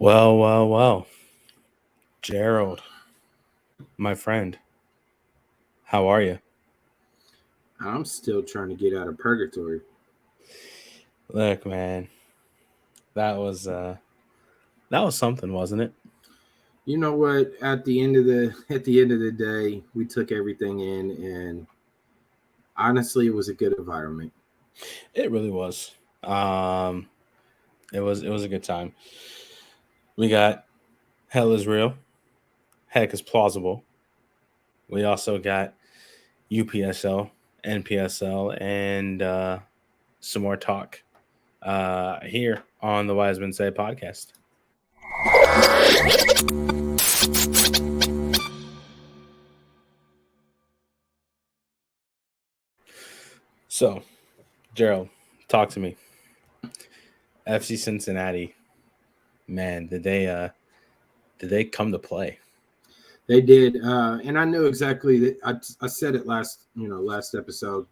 Well. Gerald, my friend, how are you? I'm still trying to get out of purgatory. Look, man, that was something, wasn't it? You know what? At the end of the day, we took everything in, and honestly, it was a good environment. It really was. Um, it was a good time. We got hell is real, heck is plausible. We also got UPSL, NPSL, and some more talk here on the Wisemen Say podcast. So, Gerald, talk to me. FC Cincinnati, man, did they come to play? They did, and I knew exactly that. I said it last episode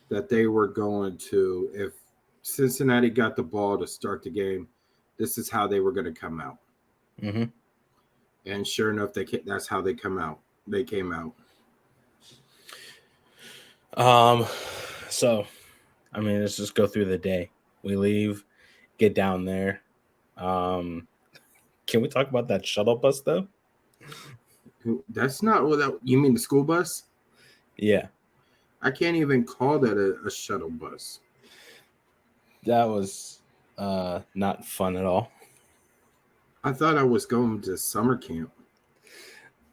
that they were going to. If Cincinnati got the ball to start the game, this is how they were going to come out. Mm-hmm. And sure enough, that's how they come out. They came out. So, I mean, let's just go through the day. We leave, get down there. Can we talk about that shuttle bus though? That's not what that. You mean the school bus? Yeah, I can't even call that a shuttle bus. that was not fun at all. I thought I was going to summer camp.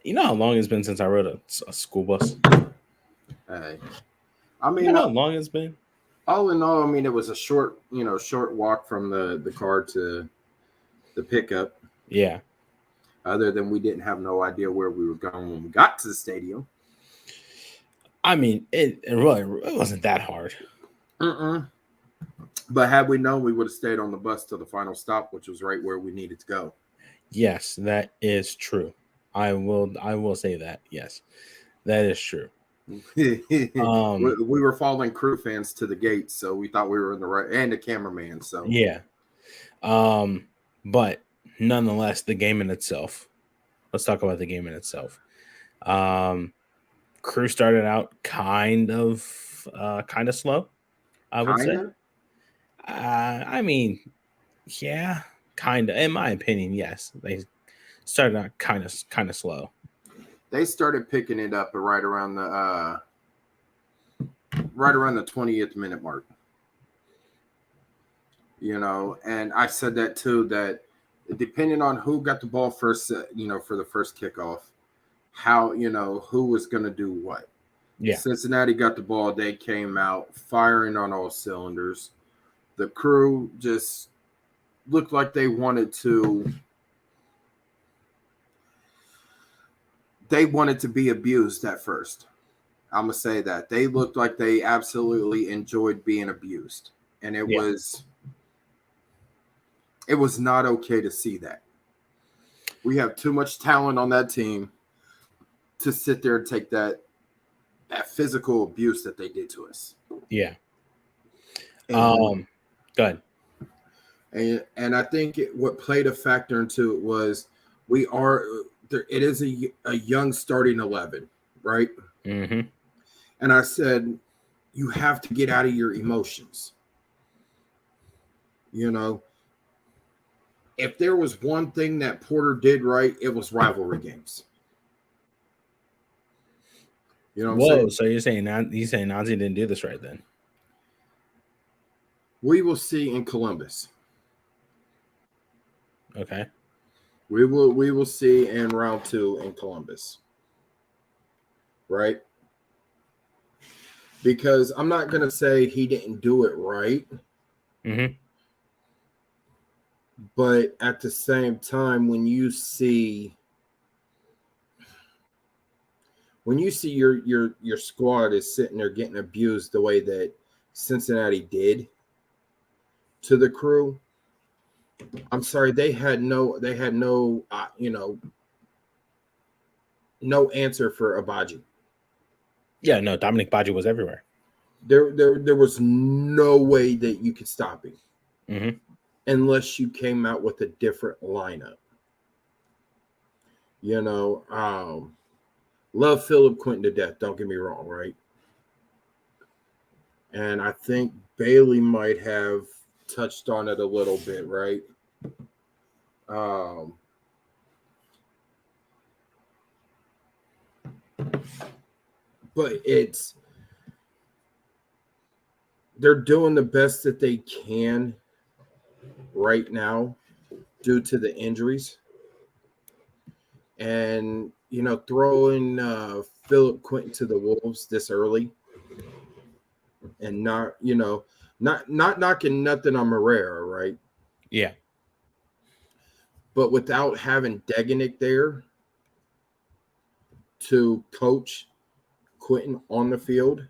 You know how long it's been since I rode a school bus? I You mean, know how long it's been? all in all, I mean, it was a short walk from the car to the pickup. Yeah. Other than we didn't have no idea where we were going when we got to the stadium. I mean, it wasn't that hard. But had we known, we would have stayed on the bus till the final stop, which was right where we needed to go. Yes, that is true. I will say that. Yes, that is true. We were following crew fans to the gates, so we thought we were in the right, and the cameraman. So yeah. But nonetheless, the game in itself. Let's talk about the game in itself. Crew started out kind of slow, I would say. kinda. I mean, yeah, kind of. In my opinion, yes, they started out kind of slow. They started picking it up right around the 20th minute mark. And I said that too, that depending on who got the ball first, for the first kickoff, how, who was going to do what. Yeah. Cincinnati got the ball. They came out firing on all cylinders. The crew just looked like they wanted to be abused at first. I'm going to say that. They looked like they absolutely enjoyed being abused. And it was not okay to see that. We have too much talent on that team to sit there and take that physical abuse that they did to us. Yeah. Go ahead. And I think what played a factor into it was it is a young starting 11, right? Mm-hmm. And I said, you have to get out of your emotions. If there was one thing that Porter did right, it was rivalry games. You know what I'm saying? So you're saying Nazi didn't do this right then? We will see in Columbus. Okay. We will see in round 2 in Columbus. Right? Because I'm not going to say he didn't do it right. Mm-hmm. But at the same time, when you see your squad is sitting there getting abused the way that Cincinnati did to the crew, I'm sorry, they had no no answer for Abaji. Yeah, no, Dominic Baji was everywhere. There was no way that you could stop him. Mm-hmm. unless you came out with a different lineup. Love Philip Quinton to death, don't get me wrong, right? And I think Bailey might have touched on it a little bit, right? But they're doing the best that they can right now due to the injuries. And, throwing Philip Quinton to the Wolves this early and not knocking nothing on Moreira, right? Yeah. But without having Degenik there to coach Quinton on the field.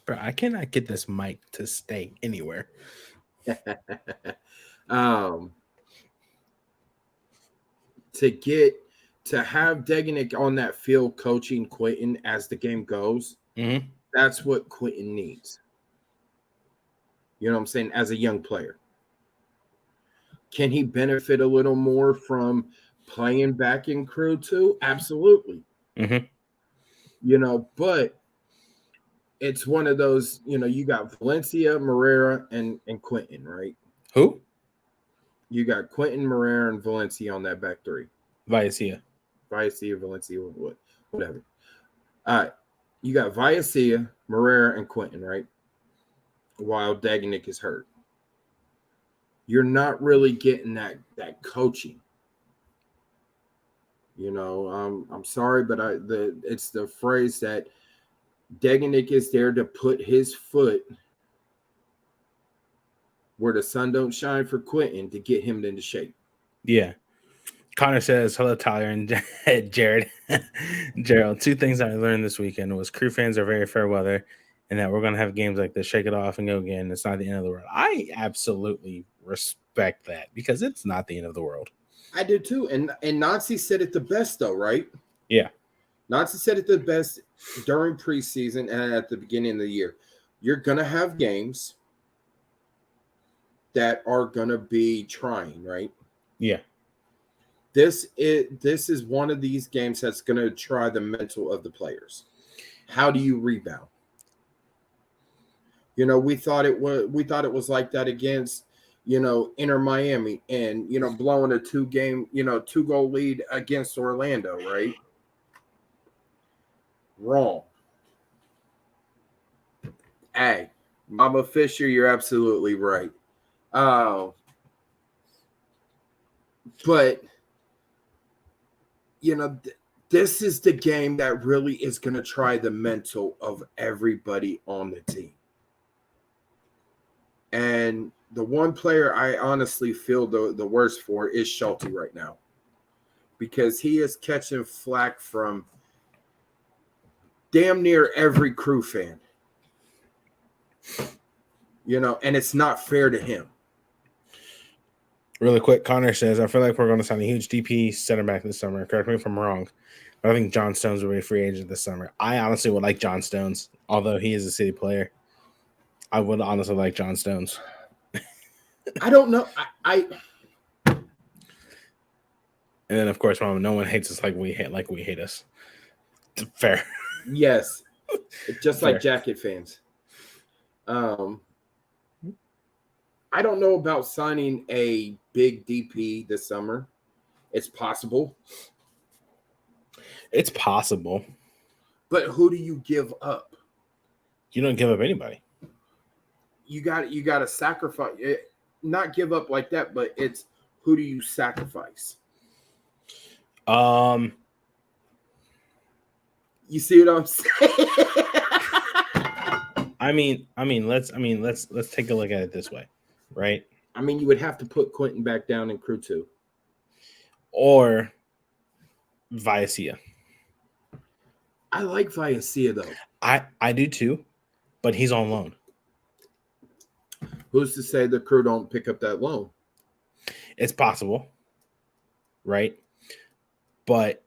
Bro, I cannot get this mic to stay anywhere. To have Degenik on that field coaching Quinton as the game goes, that's what Quinton needs. You know what I'm saying? As a young player. Can he benefit a little more from playing back in Crew 2? Absolutely. But it's one of those, you got Valencia, Moreira, and Quinton, right? Who? You got Quinton, Moreira, and Valencia on that back three. Valencia, Valencia, whatever. All right. You got Valencia, Moreira, and Quinton, right? While Degenik is hurt. You're not really getting that coaching. I'm sorry, but it's the phrase that Degenik is there to put his foot where the sun don't shine for Quinton to get him into shape. Yeah. Connor says, hello, Tyler and Jared. Jerald, 2 things I learned this weekend was Crew fans are very fair weather and that we're going to have games like this, shake it off and go again. It's not the end of the world. I absolutely respect that because it's not the end of the world. I do too. And Nazi said it the best though, right? Yeah. Nazi said it the best during preseason and at the beginning of the year. You're going to have games that are going to be trying, right? Yeah. This is one of these games that's going to try the mental of the players. How do you rebound? We thought it was like that against, Inter Miami and, blowing a 2-goal lead against Orlando, right? Wrong. Hey, Mama Fisher, you're absolutely right. But this is the game that really is going to try the mental of everybody on the team. And the one player I honestly feel the worst for is Schulte right now. Because he is catching flack from damn near every Crew fan. And it's not fair to him. Really quick, Connor says, I feel like we're going to sign a huge DP center back this summer. Correct me if I'm wrong, but I think John Stones will be a free agent this summer. I honestly would like John Stones, although he is a City player. I would honestly like John Stones. I don't know. And then, of course, Mom, no one hates us like we hate us. Fair. Yes. Just Fair. Like Jacket fans. I don't know about signing a big DP this summer. It's possible. It's possible. But who do you give up? You don't give up anybody. You got to sacrifice. Not give up like that, but it's who do you sacrifice? You see what I'm saying? I mean, let's take a look at it this way, right? I mean, you would have to put Quinton back down in Crew 2. Or Valencia. I like Valencia, though. I do too, but he's on loan. Who's to say the Crew don't pick up that loan? It's possible, right? But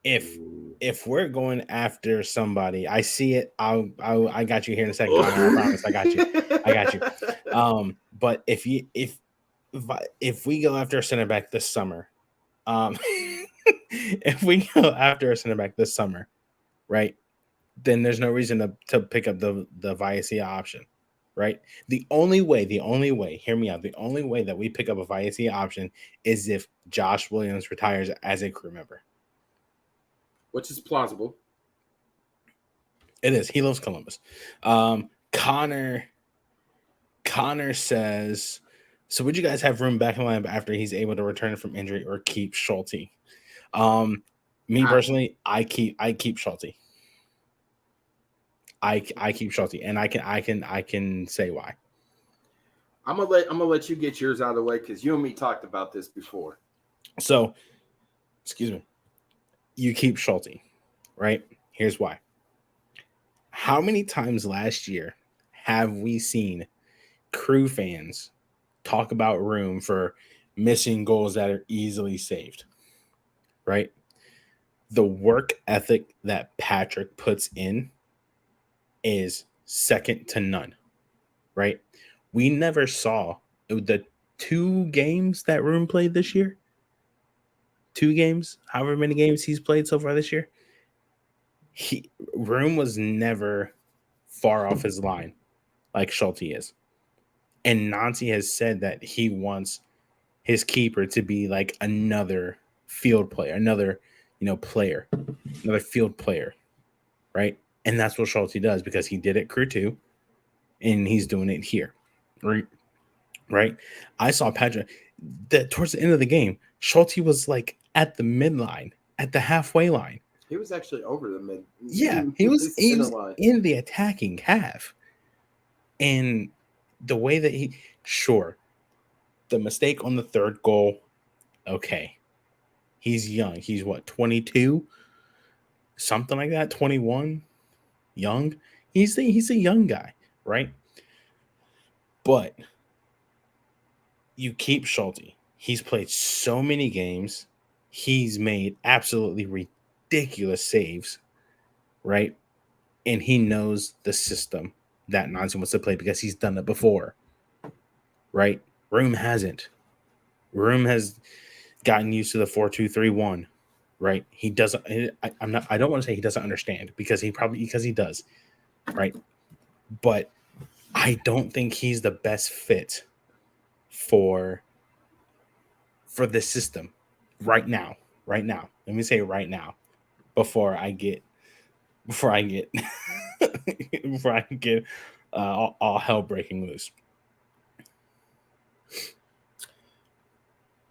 if we're going after somebody, I see it. I got you here in a second. I promise. I got you. But if if we go after a center back this summer, if we go after a center back this summer, right, then there's no reason to pick up the Viacia option, right? The only way, hear me out, the only way that we pick up a Viacia option is if Josh Williams retires as a crew member. Which is plausible. It is. He loves Columbus. Connor says, so would you guys have room back in the lineup after he's able to return from injury or keep Schulte? Me personally, I keep Schulte. I keep Schulte, and I can say why. I'm gonna let you get yours out of the way because you and me talked about this before. So, excuse me. You keep Schulte, right? Here's why. How many times last year have we seen crew fans talk about room for missing goals that are easily saved, right? The work ethic that Patrick puts in is second to none, right? We never saw the 2 games that Room played this year. 2 games, however many games he's played so far this year. Room was never far off his line like Schulte is. And Nancy has said that he wants his keeper to be like another field player, another field player, right? And that's what Schulte does because he did it crew 2 and he's doing it here, right? I saw Patrick that towards the end of the game, Schulte was like at the midline, at the halfway line. He was actually over the mid. Yeah, he was in the attacking half. And the way that the mistake on the 3rd goal, okay. He's young. He's what, 22? Something like that, 21? Young? He's a young guy, right? But you keep Schulte. He's played so many games. He's made absolutely ridiculous saves, right? And he knows the system that Nancy wants to play because he's done it before, right? Room hasn't. Room has gotten used to the 4-2-3-1, right? He doesn't. I don't want to say he doesn't understand because he does, right? But I don't think he's the best fit for this system right now. Right now, let me say right now, before I get all hell breaking loose.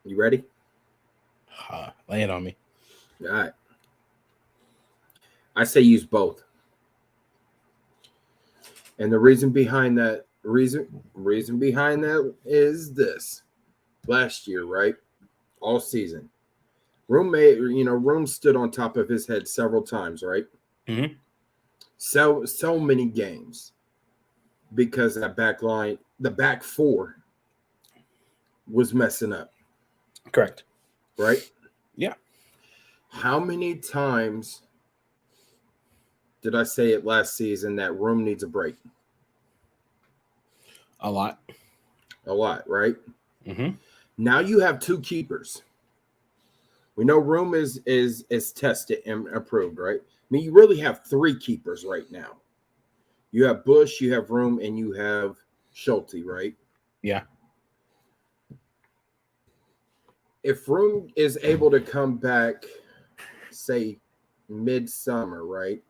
You ready? Lay it on me. All right. I say use both. And the reason behind that is this. Last year, right? All season. Room stood on top of his head several times, right? Mm-hmm. So many games because that back line, the back 4 was messing up. Correct. Right? Yeah. How many times did I say it last season that Room needs a break? A lot, right? Mm-hmm. Now you have 2 keepers. We know Room is tested and approved, right? I mean, you really have 3 keepers right now. You have Bush, you have Room, and you have Schulte, right? Yeah. If Room is able to come back, say, midsummer, right?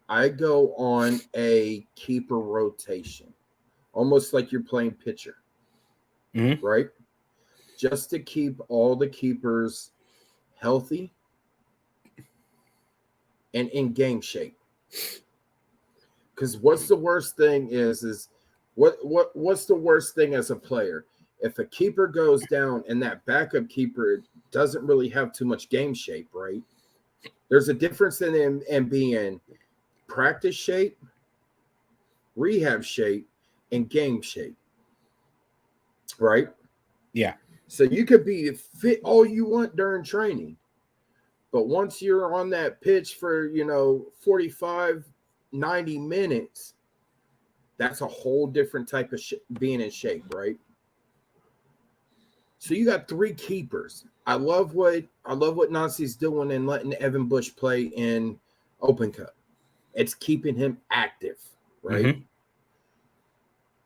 I go on a keeper rotation, almost like you're playing pitcher, Mm-hmm. right? Just to keep all the keepers healthy and in game shape. Because what's the worst thing is what's the worst thing as a player? If a keeper goes down and that backup keeper doesn't really have too much game shape, right? There's a difference in being practice shape, rehab shape, and game shape, right? Yeah. So you could be fit all you want during training, but once you're on that pitch for 45, 90 minutes, that's a whole different type of being in shape, right? So you got three keepers. I love what Nancy's doing and letting Evan Bush play in Open Cup. It's keeping him active, right? Mm-hmm.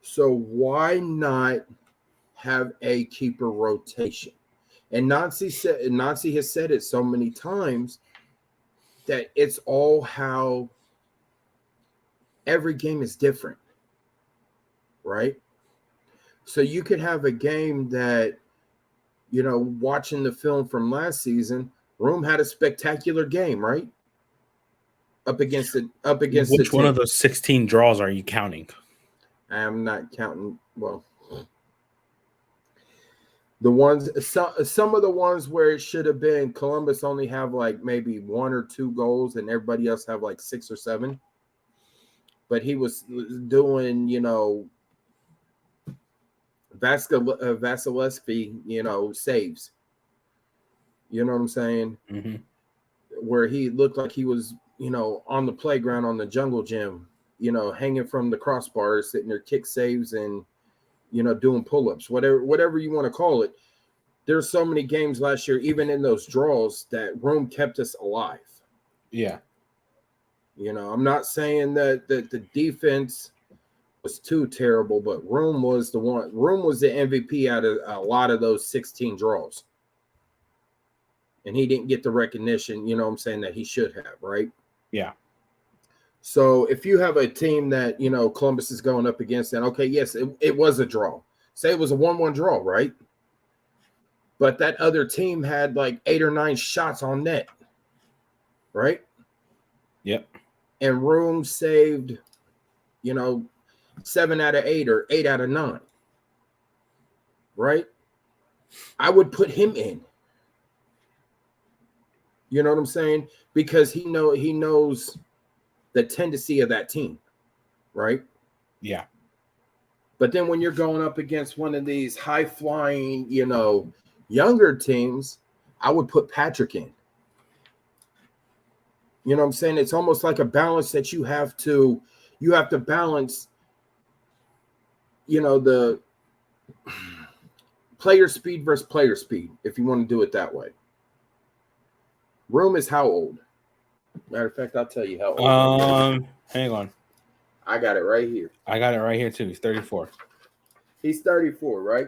So why not have a keeper rotation? And Nancy has said it so many times that it's all how every game is different, right? So you could have a game that, watching the film from last season, Rome had a spectacular game, right? Up against the Which one of team. those 16 draws are you counting? I'm not counting. Well, the ones some of the ones where it should have been Columbus only have like maybe one or two goals, and everybody else have like 6 or 7. But he was doing, Vasilevsky, saves. You know what I'm saying? Mm-hmm. Where he looked like he was, on the playground on the jungle gym, hanging from the crossbar, sitting there, kick saves and, doing pull-ups, whatever you want to call it. There's so many games last year, even in those draws, that Rome kept us alive. Yeah. I'm not saying that the defense was too terrible, but Rome was the MVP out of a lot of those 16 draws. And he didn't get the recognition, I'm saying, that he should have, right? Yeah. So if you have a team that, Columbus is going up against, then okay, yes, it was a draw. Say it was a 1-1 draw, right? But that other team had like 8 or 9 shots on net, right? Yep. And Rome saved, 7 out of 8 or 8 out of 9, right? I would put him in. You know what I'm saying? Because he knows the tendency of that team, right? Yeah. But then when you're going up against one of these high-flying, younger teams, I would put Patrick in. You know what I'm saying? It's almost like a balance that you have to balance, the player speed versus player speed, if you want to do it that way. Rome is how old? Matter of fact, I'll tell you how old. Hang on. I got it right here. I got it right here too. He's 34. He's 34, right?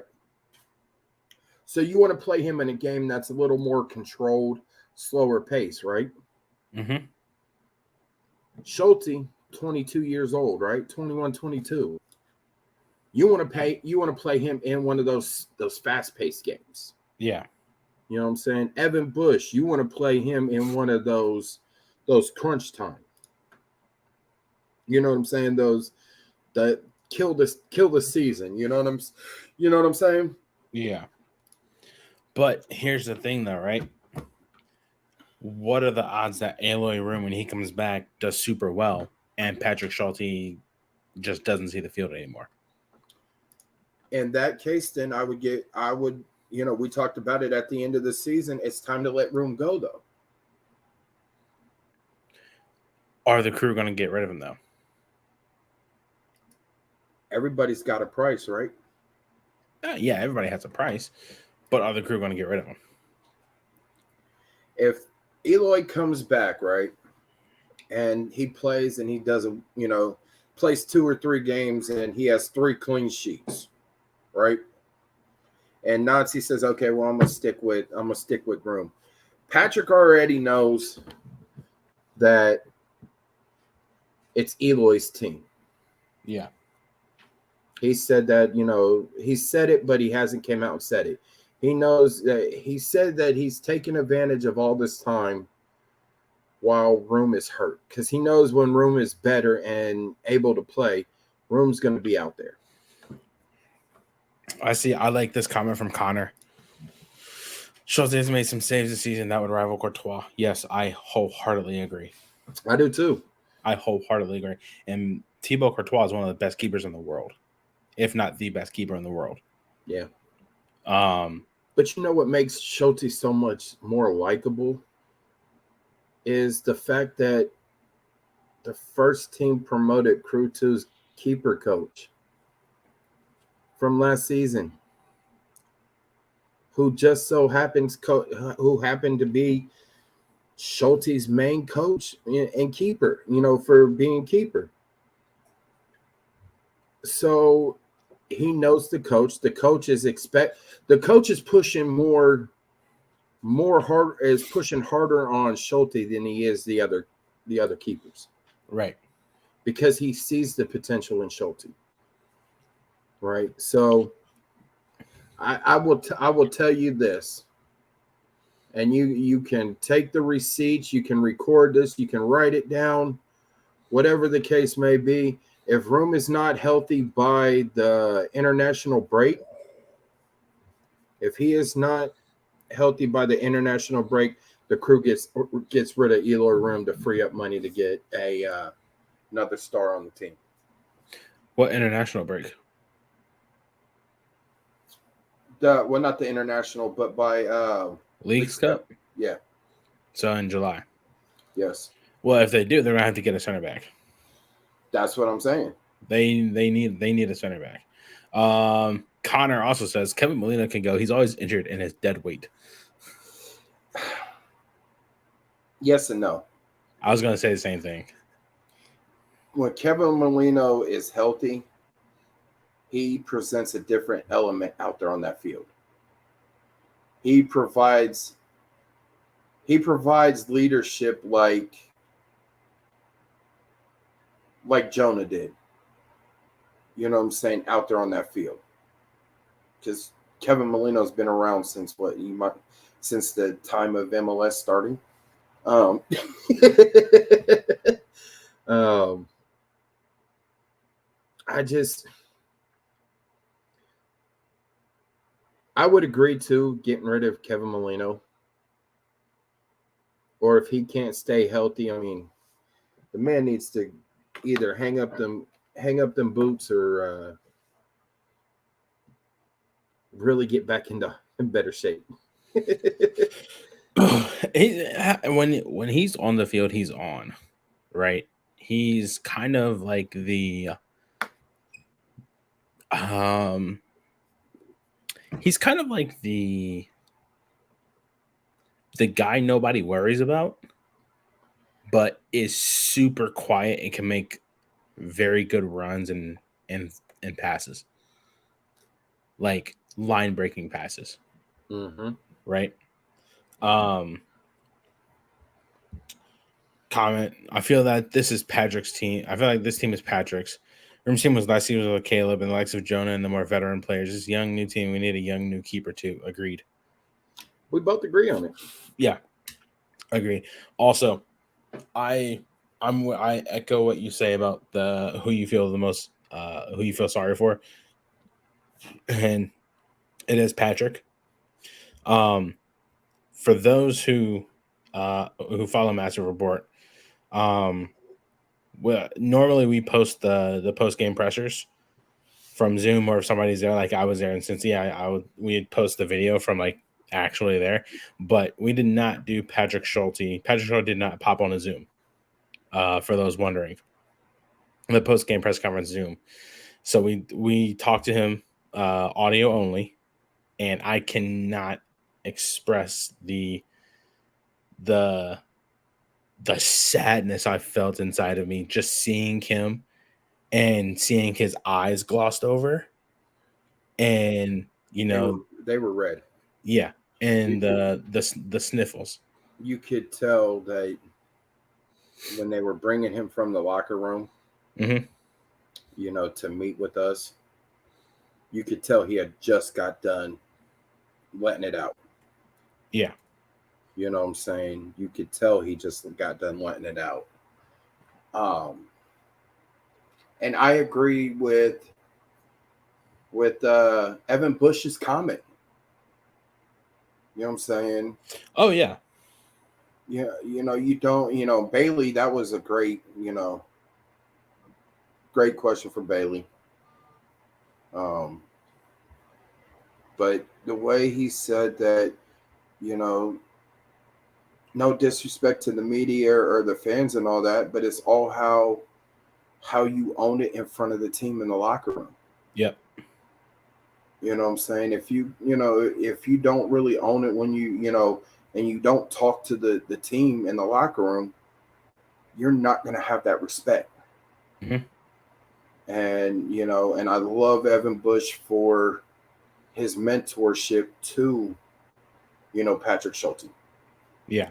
So you want to play him in a game that's a little more controlled, slower pace, right? Mm-hmm. Schulte, 22 years old, right? 21, 22. You want to play him in one of those fast-paced games. Yeah. You know what I'm saying? Evan Bush, you want to play him in one of those crunch time. You know what I'm saying? Those that kill the season. You know what I'm saying? Yeah. But here's the thing, though, right? What are the odds that Aloy Room, when he comes back, does super well, and Patrick Schulte just doesn't see the field anymore? In that case, then we talked about it at the end of the season. It's time to let Room go, though. Are the Crew going to get rid of him, though? Everybody's got a price, right? Yeah, everybody has a price. But are the Crew going to get rid of him? If Eloy comes back, right, and he plays and he doesn't, plays 2 or 3 games and he has 3 clean sheets, right? And Nazi says, okay, well, I'm gonna stick with Room. Patrick already knows that it's Eloy's team. Yeah. He said that, he said it, but he hasn't came out and said it. He knows that he said that he's taken advantage of all this time while Room is hurt, because he knows when Room is better and able to play, Room's going to be out there. I like this comment from Connor. Schultz has made some saves this season that would rival Courtois. Yes, I wholeheartedly agree. I do too. I wholeheartedly agree. And Thibaut Courtois is one of the best keepers in the world, if not the best keeper in the world. Yeah. But you know what makes Schulte so much more likable is the fact that the first team promoted Crew 2's keeper coach from last season. who just so happens who happened to be Schulte's main coach and keeper, for being keeper. So he knows the coach. The coach is pushing pushing harder on Schulte than he is the other keepers. Right. Because he sees the potential in Schulte. Right. So I will tell you this. And you can take the receipts, you can record this, you can write it down, whatever the case may be. If Room is not healthy by the international break, if he is not healthy by the international break, the crew gets rid of Eloy Room to free up money to get another star on the team. What international break? Well, not the international, but by Leagues Cup? Yeah. So in July. Yes. Well, if they do, they're gonna have to get a center back. That's what I'm saying. They need a center back. Connor also says Kevin Molina can go. He's always injured and is dead weight. Yes and no. I was gonna say the same thing. When Kevin Molina is healthy, he presents a different element out there on that field. He provides leadership like Jonah did. You know what I'm saying? Out there on that field. Because Kevin Molino's been around since since the time of MLS starting. I would agree to getting rid of Kevin Molino. Or if he can't stay healthy, I mean, the man needs to either hang up them boots or really get back in better shape. When he's on the field, he's on, right? He's kind of like the guy nobody worries about, but is super quiet and can make very good runs and passes, like line breaking passes. Mm-hmm. Right. Comment. I feel that this is Patrick's team. I feel like this team is Patrick's. Room's team was last season with Caleb and the likes of Jonah and the more veteran players. This young new team, we need a young new keeper too. Agreed. We both agree on it. Yeah, agreed. Also, I echo what you say about who you feel the most, who you feel sorry for, and it is Patrick. For those who follow Massive Report, normally we post the post game pressers from Zoom, or if somebody's there, like I was there in Cincy, we'd post the video from like actually there, but we did not do Patrick Schulte. Patrick Schulte did not pop on a Zoom. For those wondering, the post game press conference Zoom. So we talked to him audio only, and I cannot express the sadness I felt inside of me just seeing him and seeing his eyes glossed over, and they were red. Yeah, and the sniffles. You could tell that when they were bringing him from the locker room, mm-hmm. To meet with us, you could tell he had just got done letting it out. Yeah. You know what I'm saying? You could tell he just got done letting it out. And I agree with Evan Bush's comment. You know what I'm saying? Oh, yeah. Yeah, you don't, Bailey, that was a great question for Bailey. But the way he said that, no disrespect to the media or the fans and all that, but it's all how you own it in front of the team in the locker room. Yep. You know what I'm saying? If if you don't really own it when and you don't talk to the team in the locker room, you're not going to have that respect. Mm-hmm. And, and I love Evan Bush for his mentorship to, Patrick Schulte. Yeah.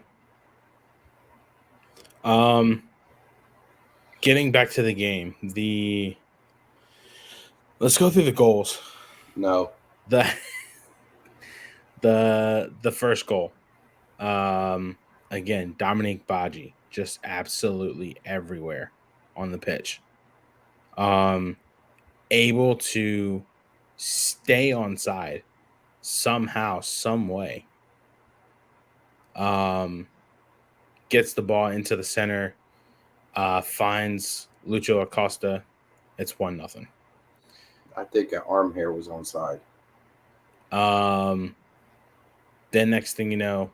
Getting back to the game, let's go through the goals. No. The first goal. Again, Dominique Badji just absolutely everywhere on the pitch. Able to stay on side somehow, some way. Gets the ball into the center, finds Lucho Acosta. It's 1-0. I think an arm hair was on side. Then next thing you know,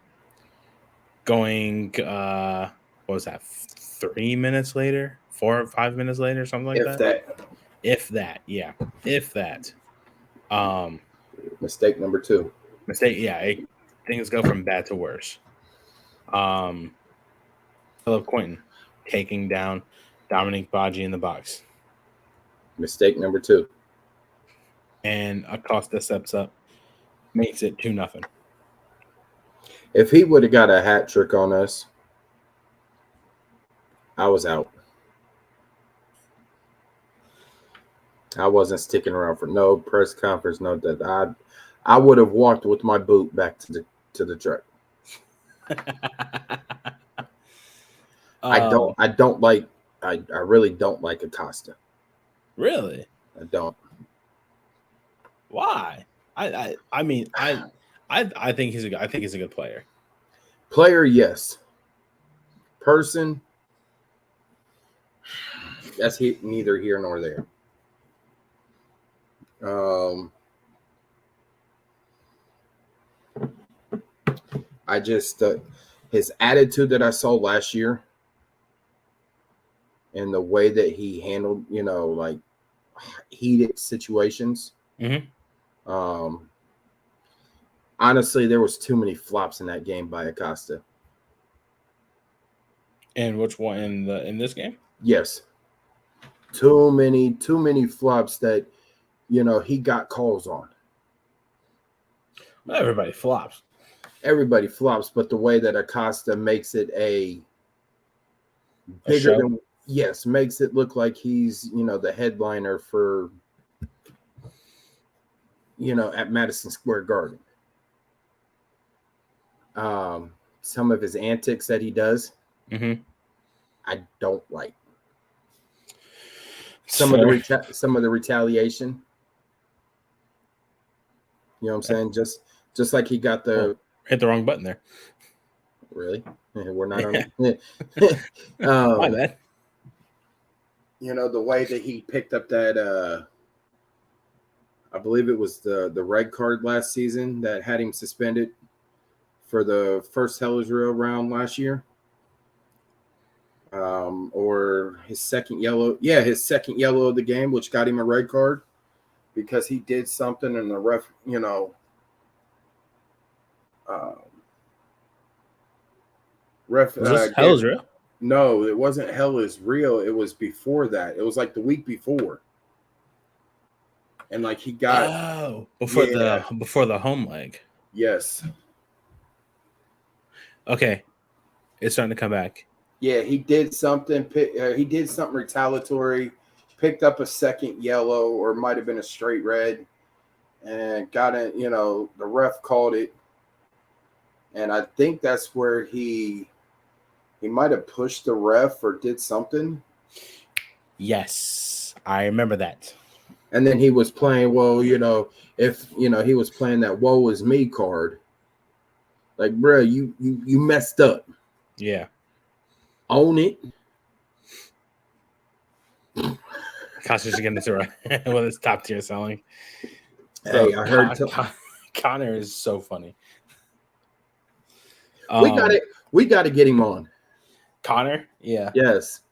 going what was that? 3 minutes later, 4 or 5 minutes later, something like that. If that, yeah, if that. Mistake number 2. Yeah. Things go from bad to worse. Philip Quinton taking down Dominique Badji in the box. Mistake number 2. And Acosta steps up, makes it 2-0. If he would have got a hat trick on us, I was out. I wasn't sticking around for no press conference, no that. I would have walked with my boot back to the truck. I really don't like Acosta. Really? I don't. Why? I think he's a good player. Player, yes. Person, that's neither here nor there. I just his attitude that I saw last year and the way that he handled, like heated situations. Mm-hmm. Honestly, there was too many flops in that game by Acosta. And which one in this game? Yes. Too many flops that he got calls on. Well, everybody flops. Everybody flops, but the way that Acosta makes it bigger than makes it look like he's the headliner for at Madison Square Garden. Some of his antics that he does, mm-hmm. I don't like. Some of the retaliation. You know what I'm saying? Just like he got the hit the wrong button there. Really? We're not on it. My bad. The way that he picked up that I believe it was the red card last season that had him suspended for the first Hell is Real round last year. Or his second yellow. Yeah, his second yellow of the game, which got him a red card because he did something and the ref, was this Hell is Real? No, it wasn't Hell is Real. It was before that. It was like the week before. And like he got before the home leg. Yes. Okay, it's starting to come back. Yeah, he did something. He did something retaliatory. Picked up a second yellow, or it might have been a straight red, and got it. The ref called it, and I think that's where he might have pushed the ref or did something. Yes, I remember that. And then he was playing, if he was playing that "woe is me" card. Like, bro, you messed up. Yeah. Own it. Costa's getting into it with his top tier selling. Hey, I heard Connor is so funny. We got to get him on. Connor? Yeah. Yes.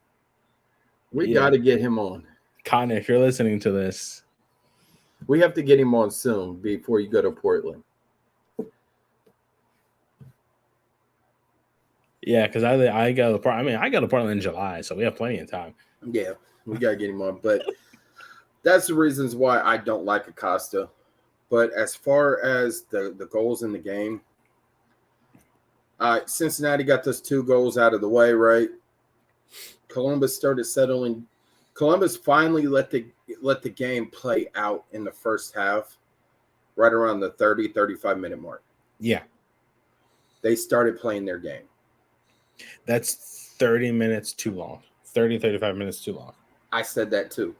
We got to get him on. Connor, if you're listening to this, We have to get him on soon before you go to Portland. Yeah, because I go to I go to Portland in July, so we have plenty of time. Yeah, we gotta get him on. But that's the reasons why I don't like Acosta. But as far as the goals in the game, Cincinnati got those 2 goals out of the way, right? Columbus started settling. Columbus finally let the game play out in the first half, right around the 35 minute mark. Yeah. They started playing their game. That's 30 minutes too long. 35 minutes too long. I said that too.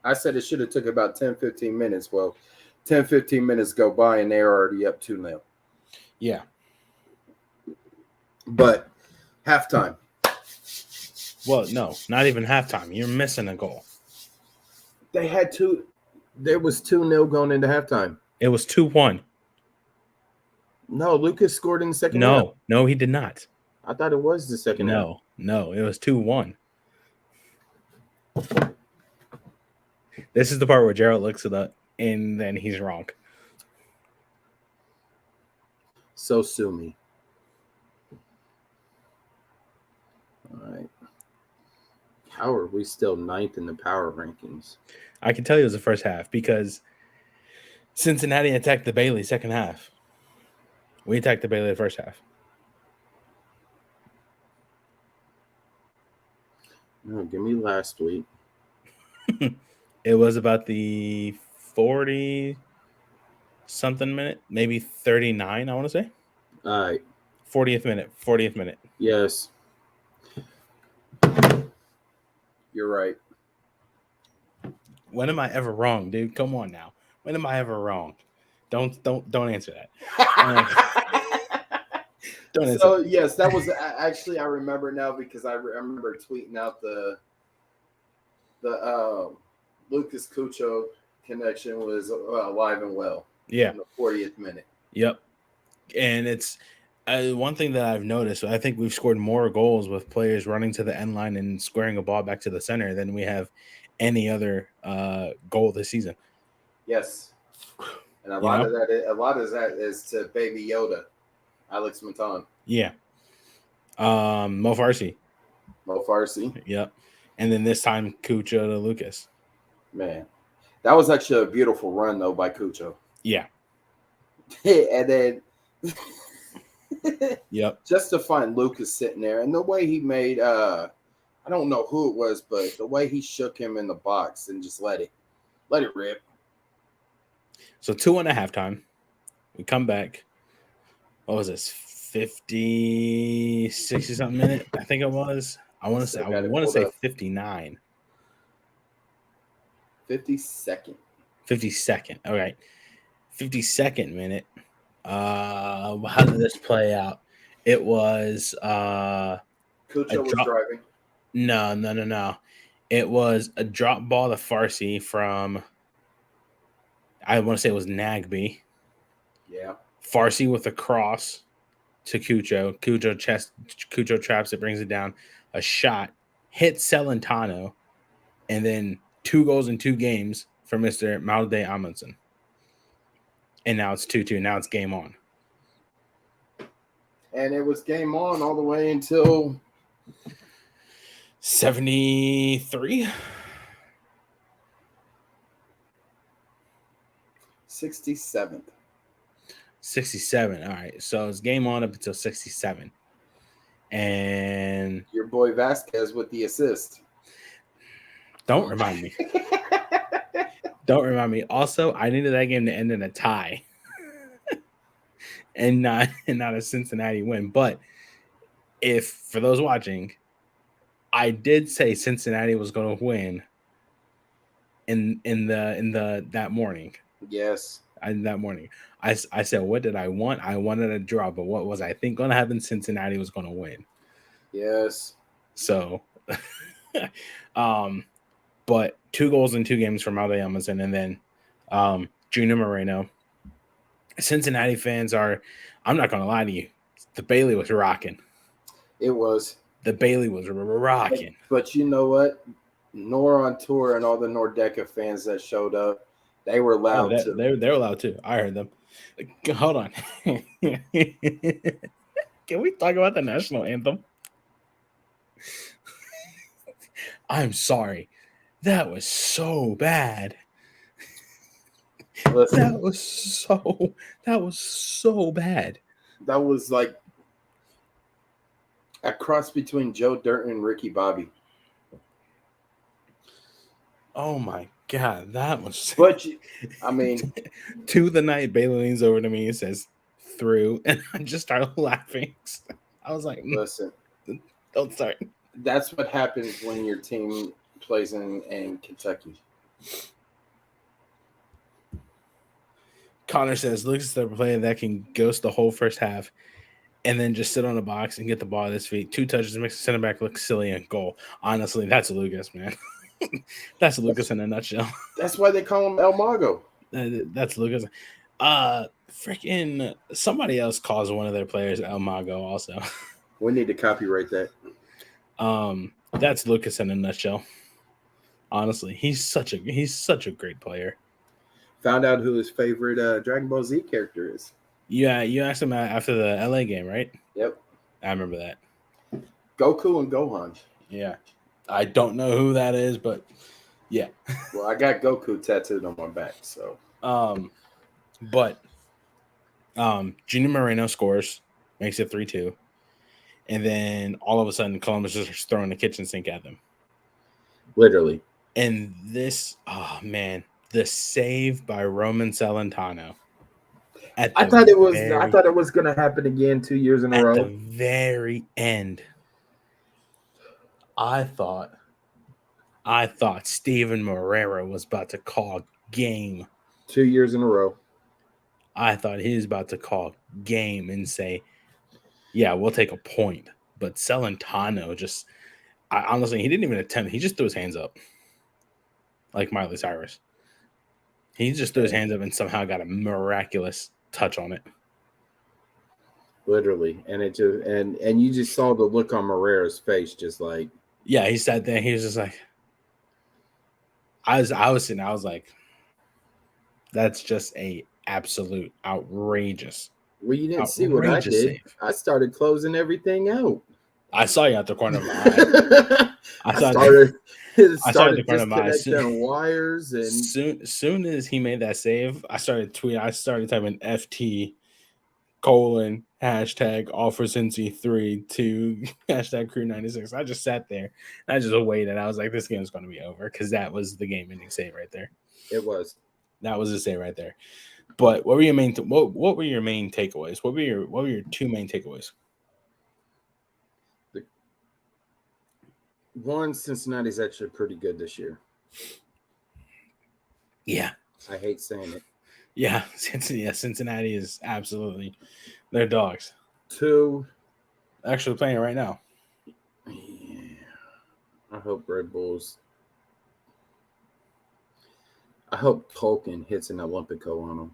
I said it should have took about 10, 15 minutes. Well, 10, 15 minutes go by and they're already up 2-0. Yeah. But halftime. Well, no, not even halftime. You're missing a goal. They had 2. There was 2-0 going into halftime. It was 2-1. No, Lucas scored in the second half. No, he did not. I thought it was the second half. No, it was 2-1. This is the part where Jerald looks it up, and then he's wrong. So sue me. All right. How are we still 9th in the power rankings? I can tell you it was the first half because Cincinnati attacked the Bailey second half. We attacked the Bailey the first half. No, give me last week. It was about the 40-something minute, maybe 39, I want to say. All right. 40th minute. Yes. You're right. When am I ever wrong, dude? Come on now. When am I ever wrong? Don't answer that. Don't answer. So yes, that was actually I remember now because I remember tweeting out the Lucas Cucho connection was alive and well. Yeah. In the 40th minute. Yep. And it's one thing that I've noticed. I think we've scored more goals with players running to the end line and squaring a ball back to the center than we have any other goal this season. Yes. And a lot of that is to Baby Yoda, Alex Maton. Yeah. Mo Farsi. Yep. And then this time Cucho to Lucas. Man, that was actually a beautiful run though by Cucho. Yeah. And then yep. Just to find Lucas sitting there and the way he made I don't know who it was, but the way he shook him in the box and just let it rip. So 2-1 at halftime. We come back. What was this? 50, 60 something minute? I think it was. I want to say 59. 52nd. 52nd. All right. 52nd minute. How did this play out? It was Cucho was driving. No. It was a drop ball to Farsi from, I want to say it was Nagby. Yeah. Farsi with a cross to Cucho. Cucho traps it, brings it down. A shot, hits Celentano, and then 2 goals in 2 games for Mr. Malde Amundsen. And now it's 2-2. Now it's game on. And it was game on all the way until 73? 67th. 67. All right. So it's game on up until 67. And your boy Vasquez with the assist. Don't remind me. Don't remind me. Also, I needed that game to end in a tie. and not a Cincinnati win. But if for those watching, I did say Cincinnati was going to win in that morning. Yes. That morning. I said, what did I want? I wanted a draw, but what was I think going to happen? Cincinnati was going to win. Yes. So, but 2 goals in 2 games from Malde Amundsen, and then Junior Moreno. Cincinnati fans are, I'm not going to lie to you, the Bailey was rocking. It was. The Bailey was rocking. But you know what? Nor on tour and all the Nordeca fans that showed up, They were Oh, loud too. they're allowed to. I heard them. Hold on. Can we talk about the national anthem? I'm sorry. That was so bad. Listen, That was so bad. that was like a cross between Joe Dirt and Ricky Bobby. Oh my god, that was. But I mean, To the night, Bailey leans over to me and says, "Through," and I just started laughing. I was like, listen, "Don't start." that's what happens when your team plays in Kentucky. Connor says, "Looks at the player that can ghost the whole first half, and then just sit on the box and get the ball at his feet. 2 touches makes the center back look silly and goal." Honestly, that's Lucas, man. That's Lucas in a nutshell. That's why they call him El Mago. That's Lucas. Freaking somebody else calls one of their players El Mago also. We need to copyright that. That's Lucas in a nutshell. Honestly, he's such a great player. Found out who his favorite Dragon Ball Z character is. Yeah, you asked him after the LA game, right? Yep. I remember that. Goku and Gohan. Yeah. I don't know who that is, but yeah. Well, I got Goku tattooed on my back, so. But Junior Moreno scores, makes it 3-2. And then all of a sudden, Columbus is just throwing the kitchen sink at them. Literally. And this, oh man, the save by Roman Celentano. I thought it was going to happen again 2 years in a row. At the very end, I thought Steven Moreira was about to call game. 2 years in a row. I thought he was about to call game and say, yeah, we'll take a point. But Celentano just, honestly, he didn't even attempt. He just threw his hands up like Miley Cyrus. He just threw his hands up and somehow got a miraculous touch on it. Literally. And it just and you just saw the look on Moreira's face, just like, yeah, he sat there. He was just like, I was sitting. I was like, that's just a absolute outrageous. Well, you didn't see what I did. Save. I started closing everything out. I saw you out the corner of my eye. I started the corner of my eye. Wires and soon as he made that save, I started tweeting. I started typing FT : hashtag all for Cincy 3 to hashtag crew 96. I just sat there and I just waited. I was like, this game's going to be over because that was the game-ending save right there. It was. That was the save right there. But what were your main what were your main takeaways? What were your 2 main takeaways? One, Cincinnati's actually pretty good this year. Yeah. I hate saying it. Yeah, Cincinnati is absolutely, they're dogs. 2, actually playing right now. Yeah, I hope Red Bulls. I hope Tolkien hits an Olympico on them.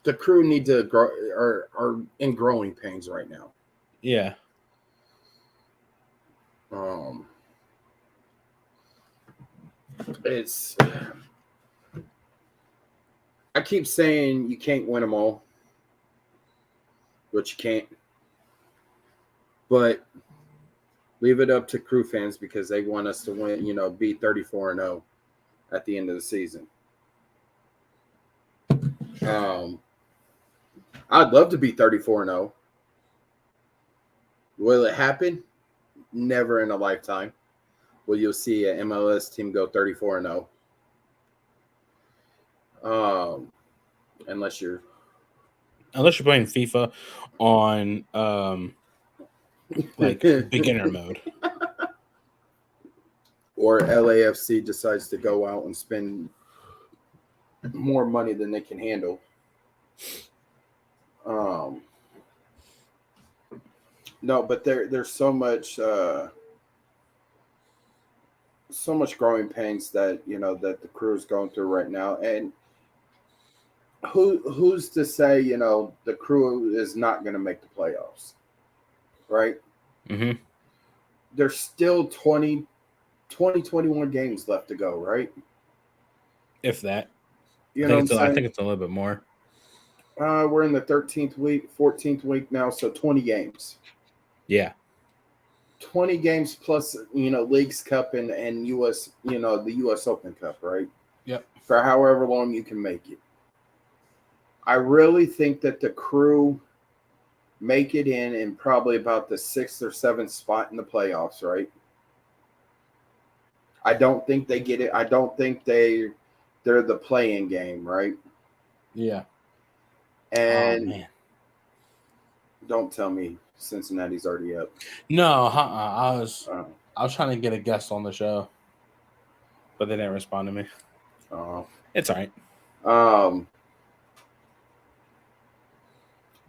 The crew need to grow, are in growing pains right now. Yeah. It's. I keep saying you can't win them all, but you can't. But leave it up to crew fans because they want us to win. Be 34-0 at the end of the season. I'd love to be 34-0. Will it happen? Never in a lifetime. Well, you'll see an MLS team go 34-0. Unless you're playing FIFA on like beginner mode. Or LAFC decides to go out and spend more money than they can handle. No, but there's so much growing pains that that the crew is going through right now, and who's to say the crew is not going to make the playoffs, right? Mm-hmm. There's still 20 21 games left to go, right? If that. You I know think what I'm saying? I think it's a little bit more. We're in the 13th week, 14th week now, so 20 games. Yeah. 20 games plus, Leagues Cup and US, the US Open Cup, right? Yep. For however long you can make it. I really think that the Crew make it in probably about the 6th or 7th spot in the playoffs, right? I don't think they get it. I don't think they're the play-in game, right? Yeah. And man. Don't tell me Cincinnati's already up. No, I was trying to get a guest on the show, but they didn't respond to me. It's all right.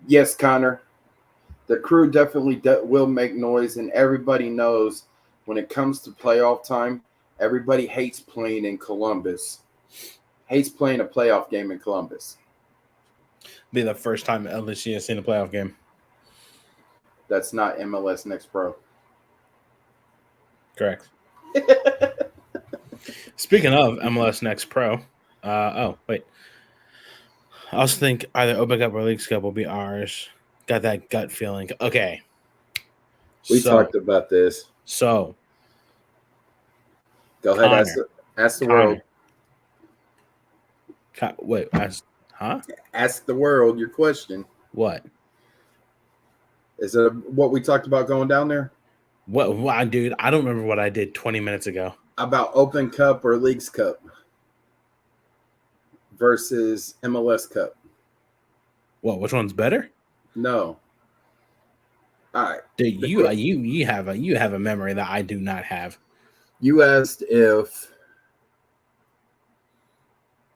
Yes, Connor. The Crew definitely will make noise, and everybody knows when it comes to playoff time, everybody hates playing in Columbus. Hates playing a playoff game in Columbus. Be the first time LSU has seen a playoff game. That's not MLS Next Pro. Correct. Speaking of MLS Next Pro, wait. I also think either Open Cup or Leagues Cup will be ours. Got that gut feeling. Okay. We talked about this. So. Go ahead, ask the world. Wait, Ask the world your question. What? Is it what we talked about going down there? What, dude? I don't remember what I did 20 minutes ago. About Open Cup or Leagues Cup versus MLS Cup. What? Which one's better? No. All right, dude. You have a memory that I do not have. You asked if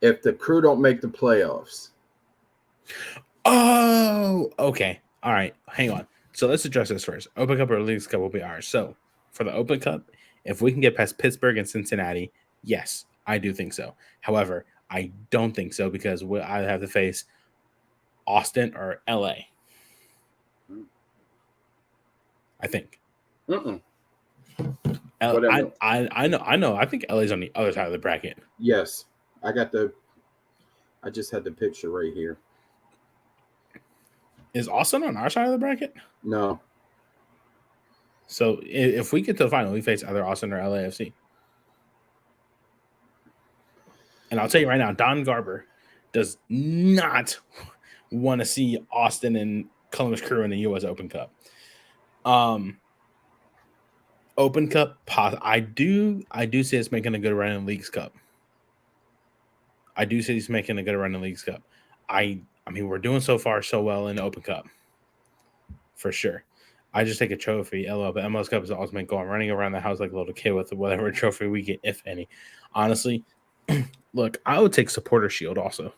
the Crew don't make the playoffs. Oh, okay. All right. Hang on. So let's address this first. Open Cup or Leagues Cup will be ours. So for the Open Cup, if we can get past Pittsburgh and Cincinnati, yes, I do think so. However, I don't think so because we'll either have to face Austin or LA. I think. I know. I think LA's on the other side of the bracket. Yes. I just had the picture right here. Is Austin on our side of the bracket? No. So if we get to the final, we face either Austin or LAFC. And I'll tell you right now, Don Garber does not want to see Austin and Columbus Crew in the U.S. Open Cup. Open Cup, I do see us making a good run in Leagues Cup. I mean, we're doing so far so well in the Open Cup. For sure. I just take a trophy, LOL, but MLS Cup is the ultimate goal. I'm running around the house like a little kid with whatever trophy we get, if any. Honestly, look, I would take Supporter Shield also.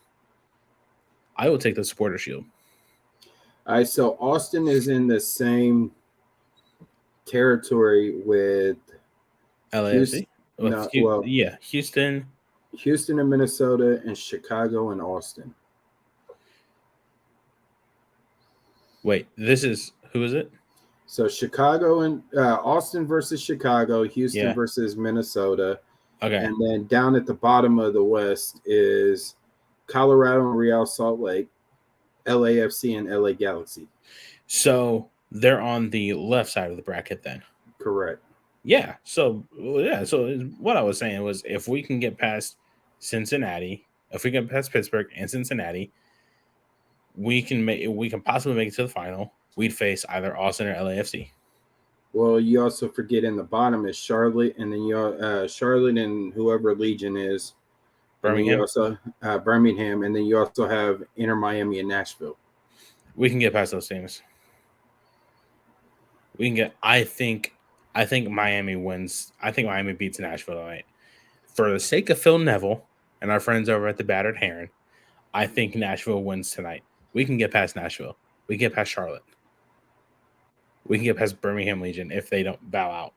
I would take the Supporter Shield. All right, so Austin is in the same territory with LAFC? Houston. Houston and Minnesota, and Chicago and Austin. Wait, who is it? So Chicago and Austin versus Chicago, Houston versus Minnesota. Okay. And then down at the bottom of the West is Colorado and Real Salt Lake, LAFC and LA Galaxy. So they're on the left side of the bracket then. Correct. Yeah. So what I was saying was if we can get past Cincinnati, if we get past Pittsburgh and Cincinnati, we can possibly make it to the final. We'd face either Austin or LAFC. Well, you also forget in the bottom is Charlotte, and then Charlotte and whoever Legion is. Birmingham. Also Birmingham, and then you also have Inter Miami and Nashville. We can get past those teams. We can get. I think Miami wins. I think Miami beats Nashville tonight. For the sake of Phil Neville and our friends over at the Battered Heron, I think Nashville wins tonight. We can get past Nashville. We can get past Charlotte. We can get past Birmingham Legion if they don't bow out.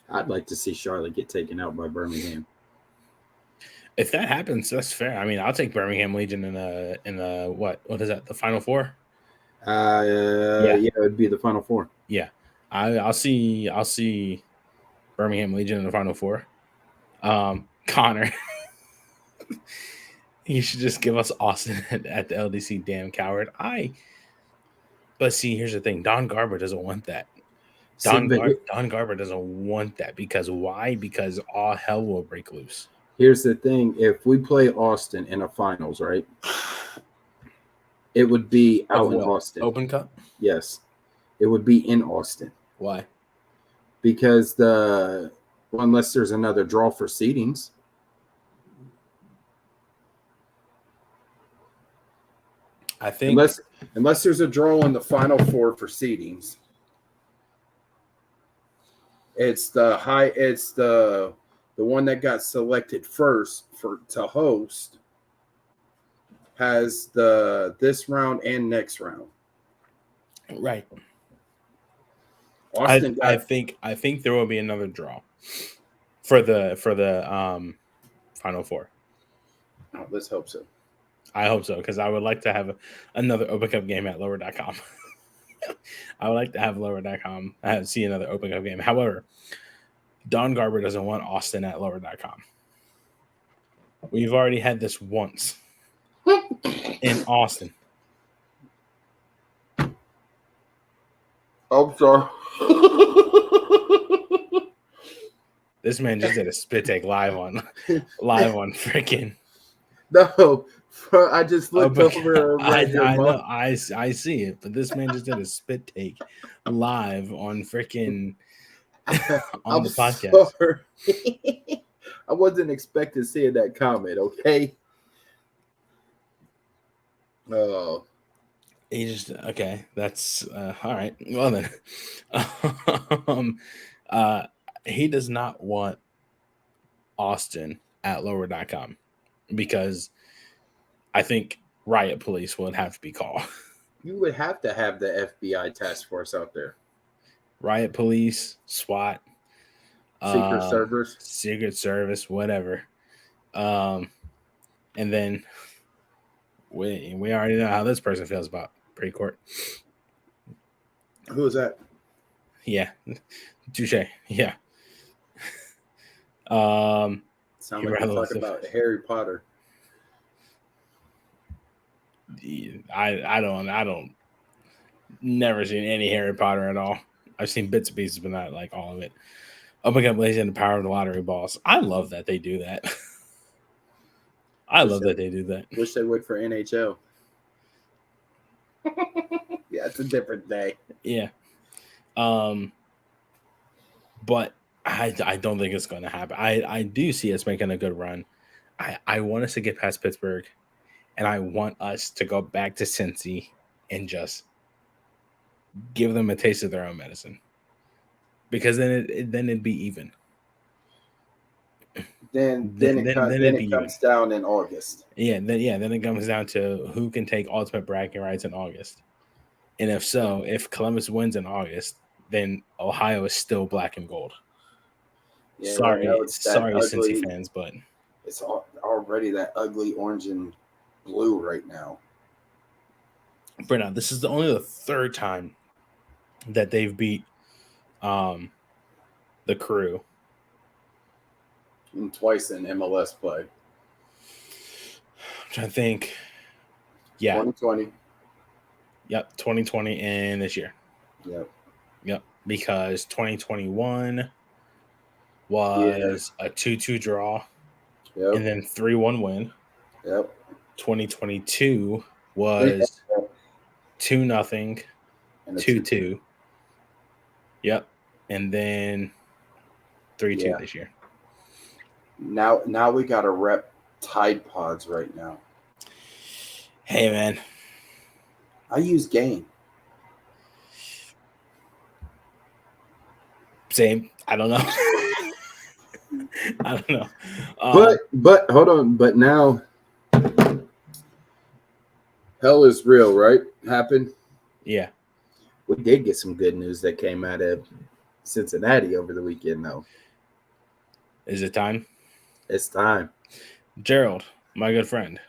I'd like to see Charlotte get taken out by Birmingham. If that happens, that's fair. I mean, I'll take Birmingham Legion in the what is that? The Final Four? Yeah, it would be the Final Four. Yeah, I'll see Birmingham Legion in the Final Four. Connor, you should just give us Austin at the LDC, damn coward. But see, here's the thing. Don Garber doesn't want that. Don Garber doesn't want that because why? Because all hell will break loose. Here's the thing. If we play Austin in a finals, right, it would be out in Austin. Open Cup? Yes. It would be in Austin. Why? Because unless there's another draw for seedings. I think unless there's a draw in the Final Four for seedings, it's the one that got selected first to host has this round and next round. Right. Austin I think there will be another draw for the Final Four. Oh, let's hope so. I hope so because I would like to have another Open Cup game at lower.com. I would like to have lower.com see another Open Cup game. However, Don Garber doesn't want Austin at lower.com. We've already had this once in Austin. I'm sorry. This man just did a spit take live on freaking. No, I just looked over. I know, I see it, but this man just did a spit take live on freaking on the podcast. Sorry. I wasn't expecting seeing that comment. Okay. Oh. He just okay. That's all right. Well then, he does not want Austin at lower.com because I think riot police would have to be called. You would have to have the FBI task force out there. Riot police, SWAT, Secret Service, whatever. And then we already know how this person feels about pre-court. Who is that? Yeah, touche. Yeah. Sound like you're talking about Harry Potter. I don't. Never seen any Harry Potter at all. I've seen bits and pieces, but not like all of it. Open Cup Blazing the Power of the Lottery Balls. I love that they do that. I love that they do that. Wish they would for NHL. Yeah, it's a different day. Yeah. But I don't think it's going to happen. I do see us making a good run. I want us to get past Pittsburgh, and I want us to go back to Cincy and just give them a taste of their own medicine. Because then it'd be even. Then it comes down in August. Then it comes down to who can take ultimate bragging rights in August. And if so, if Columbus wins in August, then Ohio is still black and gold. Yeah, sorry, Cincy fans, but it's already that ugly orange and blue right now. Brenna, this is only the third time that they've beat the Crew. And twice in MLS play. I'm trying to think. Yeah. 2020. Yep, 2020 and this year. Yep. Because 2021 was a 2-2 draw. Yep. And then 3-1 win. Yep. 2022 was 2-0, 2-2. Yep. And then 3-2 this year. Now we got to rep Tide Pods right now. Hey, man. I use Gain. Same. I don't know. I don't know. But hold on. But now, hell is real, right? Happened. Yeah. We did get some good news that came out of Cincinnati over the weekend, though. Is it time? It's time. Jerald, my good friend,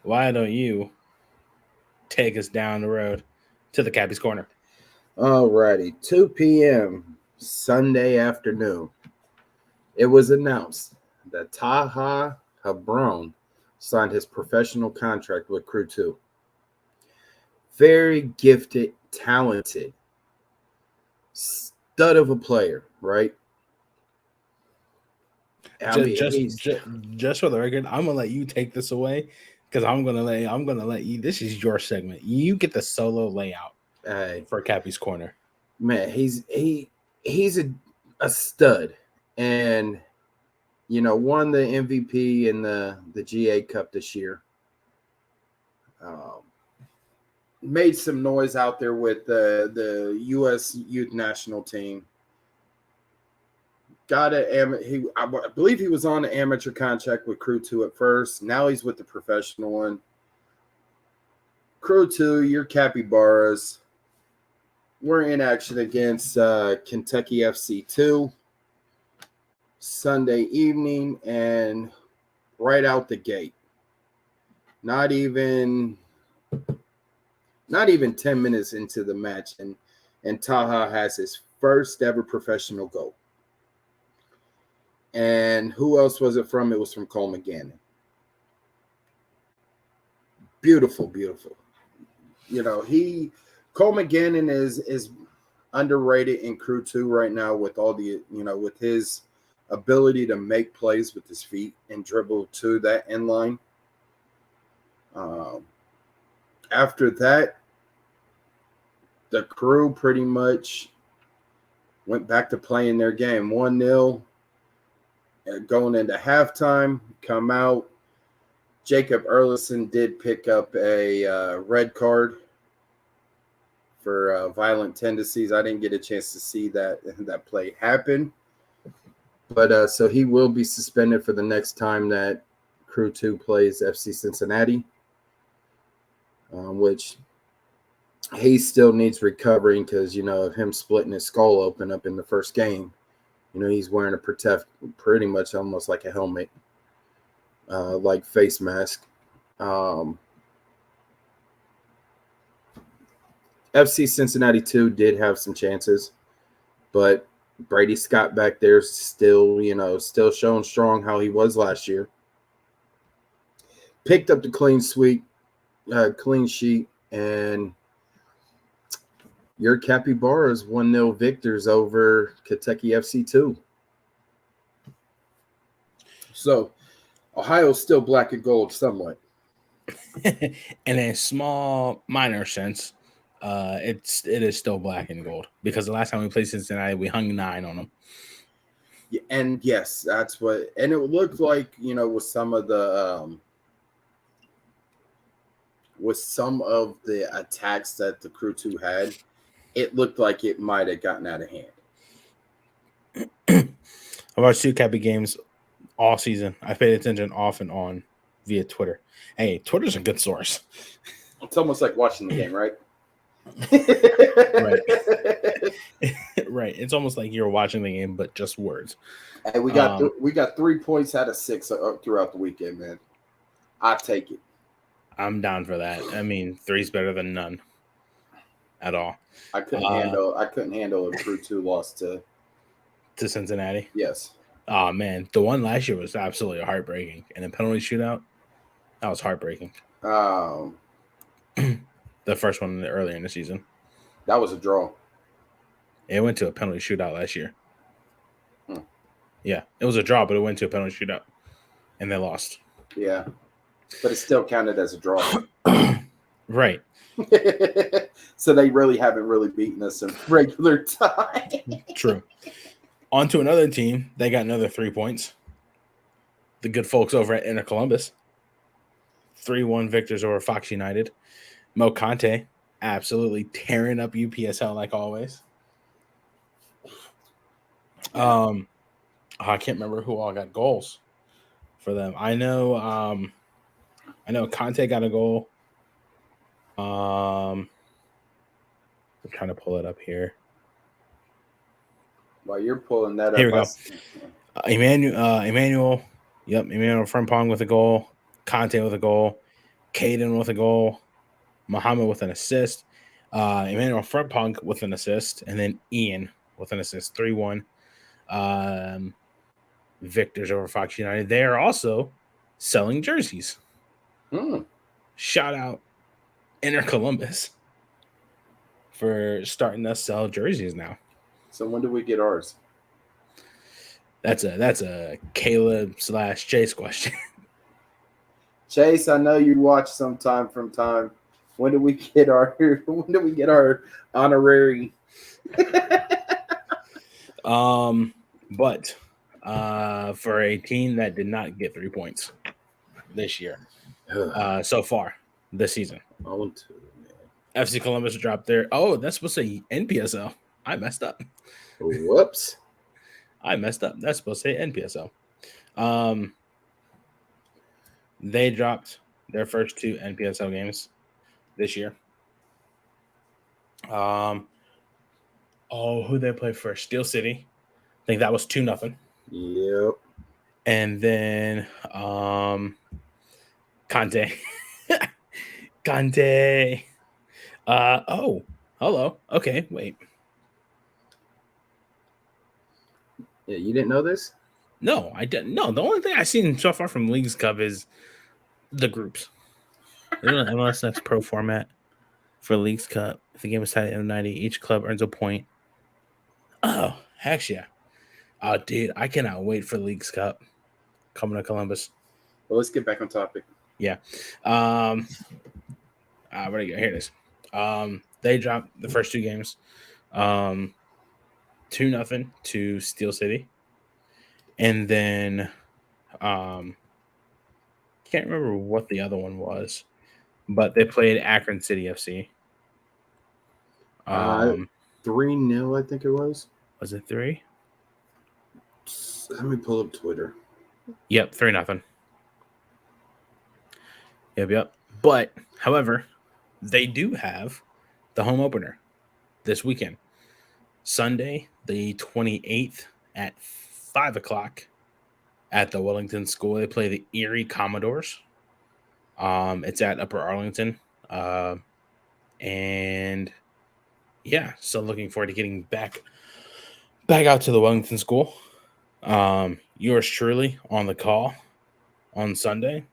why don't you take us down the road to the Cappy's Corner? All righty. 2 p.m. Sunday afternoon, it was announced that Taha Hebron signed his professional contract with Crew 2. Very gifted, talented, stud of a player, right? Just for the record, I'm gonna let you take this away because I'm gonna let you. This is your segment. You get the solo layout for Cappy's Corner. Man, he's a stud, and won the MVP in the GA Cup this year. Made some noise out there with the U.S. Youth National Team. I believe he was on the amateur contract with Crew 2 at first. Now he's with the professional one. Crew 2, your Capybaras. We're in action against Kentucky FC 2 Sunday evening, and right out the gate, not even 10 minutes into the match, and Taha has his first ever professional goal. And who else was it from? It was from Cole McGannon. Beautiful, beautiful. Cole McGannon is underrated in Crew 2 right now with all the, with his ability to make plays with his feet and dribble to that end line. After that, the Crew pretty much went back to playing their game. 1-0 going into halftime, come out. Jacob Erlison did pick up a red card for violent tendencies. I didn't get a chance to see that play happen. But so he will be suspended for the next time that Crew 2 plays FC Cincinnati, which he still needs recovering because, of him splitting his skull open up in the first game. He's wearing pretty much almost like a helmet, like face mask. FC Cincinnati 2 did have some chances, but Brady Scott back there still showing strong how he was last year. Picked up the clean sheet, and your Capybaras 1-0 victors over Kentucky FC 2. So Ohio's still black and gold somewhat. In a small, minor sense, it is still black and gold because the last time we played Cincinnati, we hung 9 on them. Yeah, and yes, that's what. And it looked like with some of the attacks that the Crew 2 had, it looked like it might have gotten out of hand. I watched 2 Cappy games all season. I paid attention off and on via Twitter. Hey, Twitter's a good source. It's almost like watching the game, right? Right. Right. It's almost like you're watching the game, but just words. Hey, we got 3 points out of 6 throughout the weekend, man. I take it. I'm down for that. I mean, 3's better than none at all. I couldn't handle a Crew 2 loss to Cincinnati. Yes. Oh man, the one last year was absolutely heartbreaking. And the penalty shootout, that was heartbreaking. The first one earlier in the season. That was a draw. It went to a penalty shootout last year. Yeah, it was a draw, but it went to a penalty shootout, and they lost. Yeah, but it still counted as a draw. Right. So they really haven't beaten us in regular time. True. On to another team. They got another 3 points. The good folks over at Inter Columbus. 3-1 victors over Fox United. Mo Conte absolutely tearing up UPSL like always. I can't remember who all got goals for them. I know Conte got a goal. I'm trying to pull it up here. While you're pulling that Here up, we go. Emmanuel Frimpong with a goal. Conte with a goal. Caden with a goal. Muhammad with an assist. Emmanuel Frimpong with an assist. And then Ian with an assist, 3-1. Victors over Fox United. They are also selling jerseys. Shout out Inter Columbus for starting to sell jerseys now. So when do we get ours? That's a Caleb/Chase question. Chase, I know you watch sometime from time. When do we get our honorary? But for a team that did not get 3 points this year, so far this season, FC Columbus dropped their. Oh, that's supposed to say NPSL. I messed up. Whoops. I messed up. That's supposed to say NPSL. They dropped their first 2 NPSL games this year. Who they play first? Steel City. I think that was 2-0. Yep. And then Conte. Conte. Hello. Okay, wait. Yeah, you didn't know this? No, I didn't. No, the only thing I've seen so far from Leagues Cup is the groups. MLS Next Pro format for Leagues Cup. If the game is tied at 90, each club earns a point. Oh, heck yeah. Oh, dude, I cannot wait for Leagues Cup coming to Columbus. Well, let's get back on topic. Yeah. Where do you go? Here it is. They dropped the first 2 games. 2-0 to Steel City. And then can't remember what the other one was, but they played Akron City FC. 3-0, I think it was. Was it 3? Let me pull up Twitter. Yep, 3-0. Yep. But, however, they do have the home opener this weekend. Sunday, the 28th at 5 o'clock at the Wellington School. They play the Erie Commodores. It's at Upper Arlington. And yeah, so looking forward to getting back out to the Wellington School. Yours truly on the call on Sunday.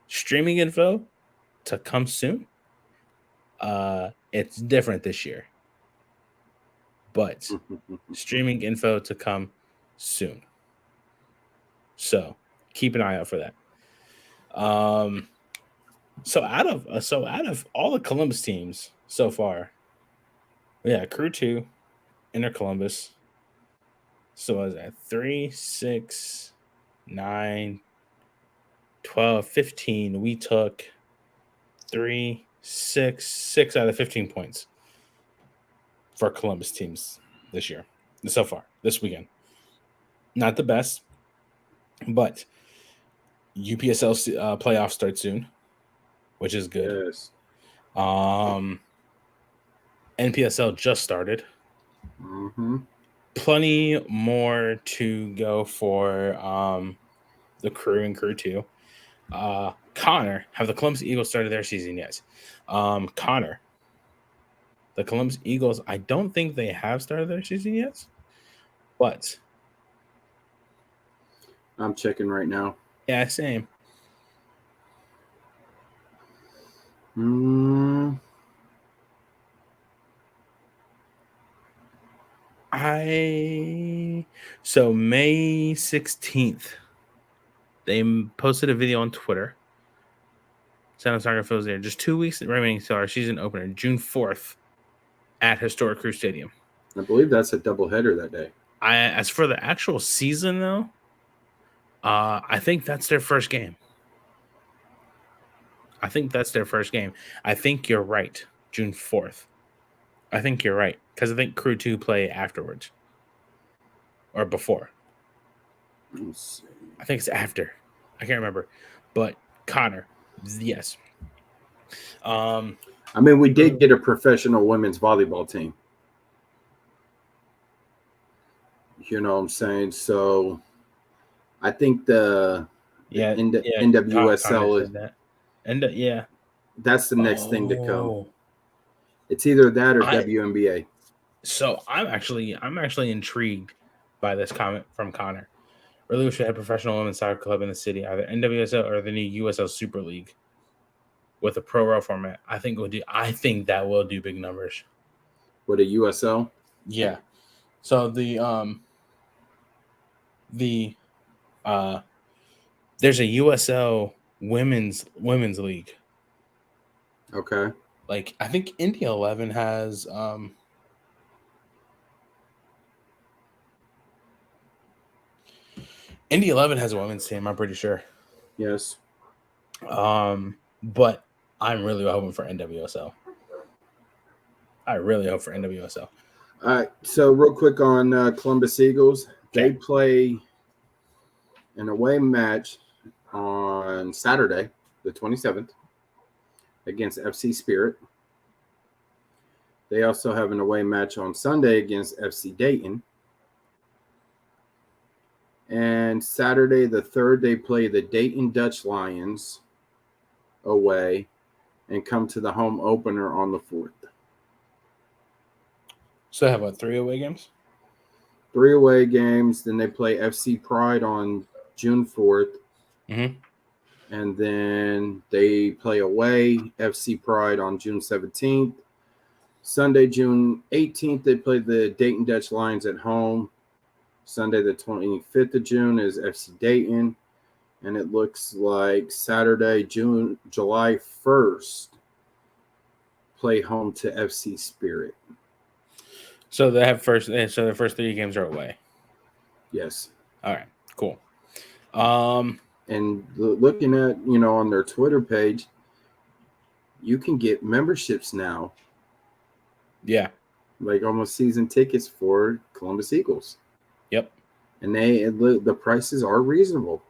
Streaming info to come soon. It's different this year, but streaming info to come soon. So keep an eye out for that. So out of all the Columbus teams so far, Crew 2, Inter Columbus. So what is that? 3, 6, 9, 12, 15. We took 3, 6 out of 15 points for Columbus teams this year, so far, this weekend. Not the best, but UPSL playoffs start soon, which is good. Yes. NPSL just started. Mm-hmm. Plenty more to go for the Crew and Crew 2. Connor, have the Columbus Eagles started their season yet? Connor, the Columbus Eagles, I don't think they have started their season yet, but I'm checking right now. yeah, same. So May 16th, they posted a video on Twitter. San Antonio Phil's there. Just 2 weeks remaining to our season opener, June 4th, at Historic Crew Stadium. I believe that's a doubleheader that day. As for the actual season, though, I think that's their first game. I think you're right. June 4th. I think you're right. Because I think Crew 2 play afterwards. Or before. Let's see. I think it's after. I can't remember. But Connor, yes. I mean, we did get a professional women's volleyball team. You know what I'm saying? So I think the NWSL is that. And yeah. That's the next thing to come. It's either that or I- WNBA. So I'm actually intrigued by this comment from Connor. Really wish we had a professional women's soccer club in the city, either NWSL or the new USL Super League with a pro rel format. I think that will do big numbers. With a USL? Yeah. So there's a USL women's league. Okay. Like I think India 11 has India 11 has a women's team, I'm pretty sure. Yes. But I'm really hoping for NWSL. I really hope for NWSL. All right. So real quick on Columbus Eagles, they play an away match on Saturday, the 27th, against FC Spirit. They also have an away match on Sunday against FC Dayton. And Saturday, the 3rd, they play the Dayton Dutch Lions away and come to the home opener on the 4th. So they have 3 away games? 3 away games. Then they play FC Pride on June 4th. Mm-hmm. And then they play away FC Pride on June 17th. Sunday, June 18th, they play the Dayton Dutch Lions at home. Sunday, the 25th of June, is FC Dayton. And it looks like Saturday, July 1st, play home to FC Spirit. So they have their first 3 games are away. Yes. All right, cool. And looking at, on their Twitter page, you can get memberships now. Yeah. Like almost season tickets for Columbus Eagles. Yep. And the prices are reasonable.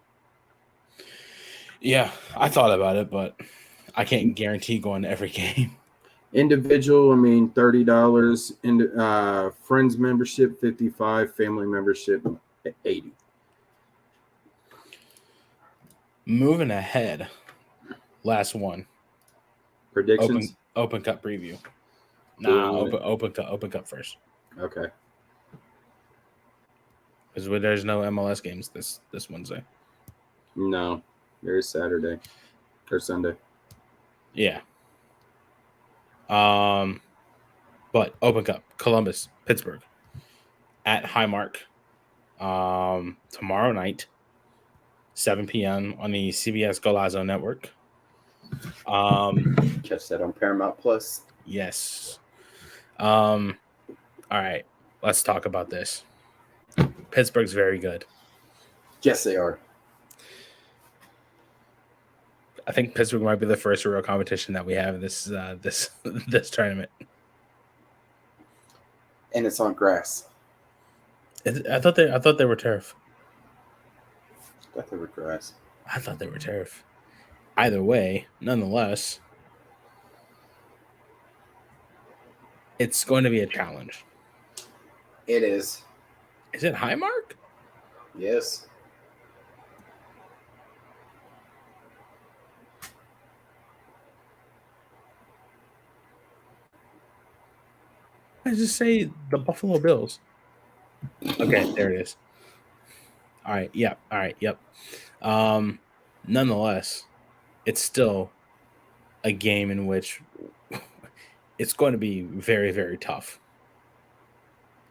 Yeah, I thought about it, but I can't guarantee going to every game. Individual, $30. Friends membership, $55. Family membership, $80. Moving ahead, last one. Predictions? Open Cup preview. Open Cup first. Okay. Because there's no MLS games this Wednesday. No, there's Saturday or Sunday. Yeah. But Open Cup, Columbus, Pittsburgh, at Highmark, tomorrow night, 7 p.m. on the CBS Golazo network. Catch that on Paramount Plus. Yes. All right, let's talk about this. Pittsburgh's very good. Yes, they are. I think Pittsburgh might be the first real competition that we have this tournament. And it's on grass. I thought they were turf. I thought they were grass. I thought they were turf. Either way, nonetheless, it's going to be a challenge. It is. Is it Highmark? Yes. I just say the Buffalo Bills. Okay, there it is. All right, yep. All right, yep. Nonetheless, it's still a game in which it's going to be very, very tough.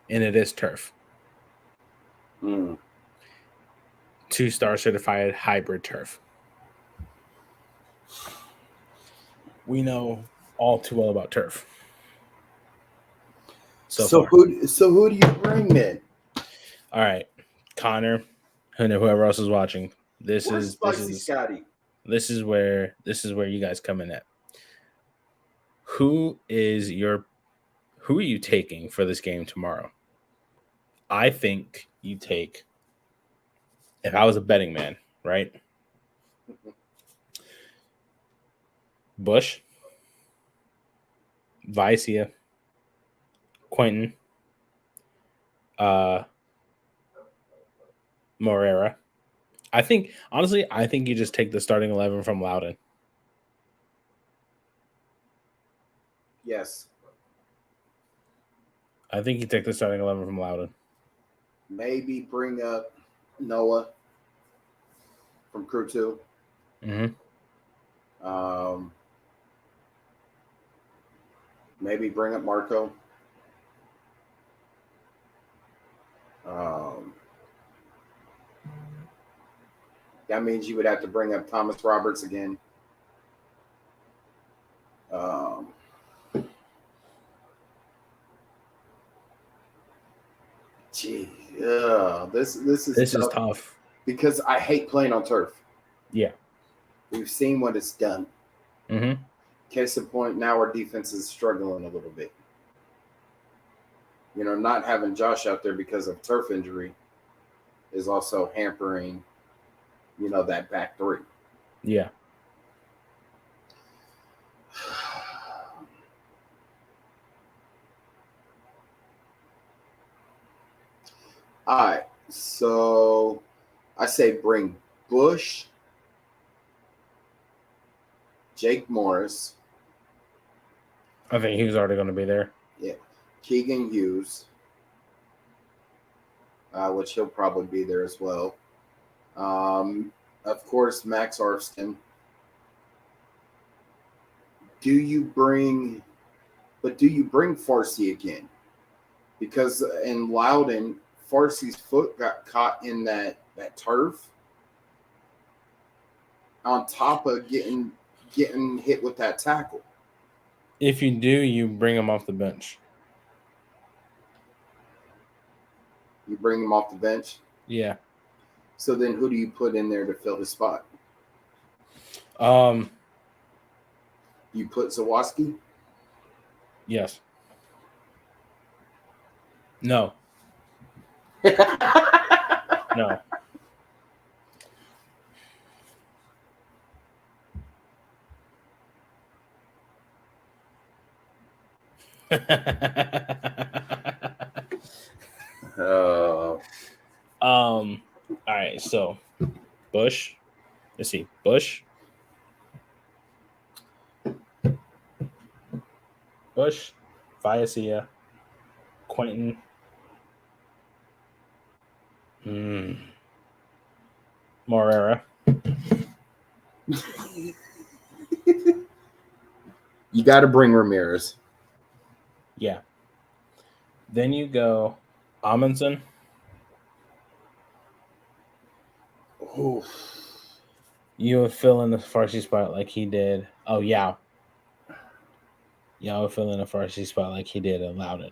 And it is turf. 2-star certified hybrid turf. We know all too well about turf. So who do you bring then? All right, Connor, and whoever else is watching. This is Scotty. This is where you guys come in at. Who are you taking for this game tomorrow? I think you take, if I was a betting man, right? Bush, Vicia, Quentin, Morera. I think you just take the starting 11 from Loudon. Yes. I think you take the starting 11 from Loudon. Maybe bring up Noah from Crew 2. Mm-hmm. Maybe bring up Marco. That means you would have to bring up Thomas Roberts again. This is tough because I hate playing on turf. Yeah, we've seen what it's done. Mm-hmm. Case in point, now our defense is struggling a little bit. You know, not having Josh out there because of turf injury is also hampering, you know, that back three. Yeah. All right, so I say bring Bush, Jake Morris. I think he was already going to be there. Yeah, Keegan Hughes, which he'll probably be there as well. Of course, Max Arston. Do you bring Farsi again? Because in Loudon, Farsi's foot got caught in that turf on top of getting hit with that tackle. If you do, you bring him off the bench. You bring him off the bench? Yeah. So then who do you put in there to fill his spot? You put Zawoski? Yes. No. No. All right, so Bush. Let's see. Bush, Viacia, Quentin. Morera. You got to bring Ramirez. Yeah. Then you go Amundsen. Ooh. You would fill in the Farsi spot like he did. Oh, Yao. Yao would fill in a Farsi spot like he did in Loudon.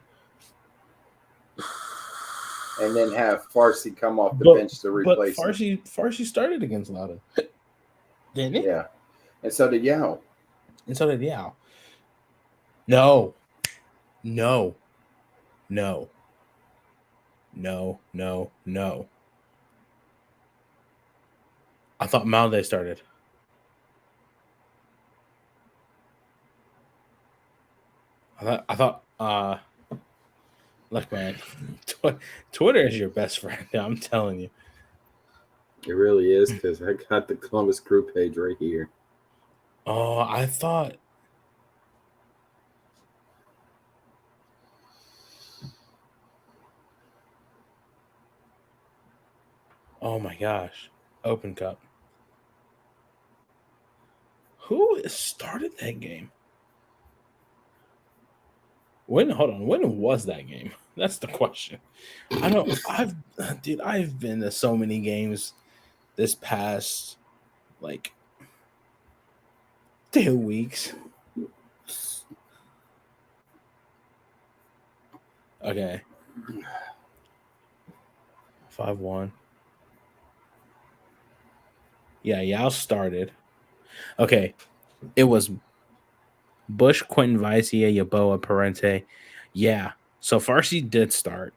And then have Farsi come off the bench to replace him. Farsi started against Loudon. Didn't he? Yeah. And so did Yao. No. I thought Malde started. I thought look, man, Twitter is your best friend. I'm telling you. It really is, because I got the Columbus Crew page right here. Oh, I thought. Oh my gosh. Open Cup. Who started that game? When was that game? That's the question. I've been to so many games this past 2 weeks. Okay. 5-1. Yeah, Yao started. Okay. It was Bush, Quentin, Vicia, Yaboa, Parente. Yeah. So Farsi did start.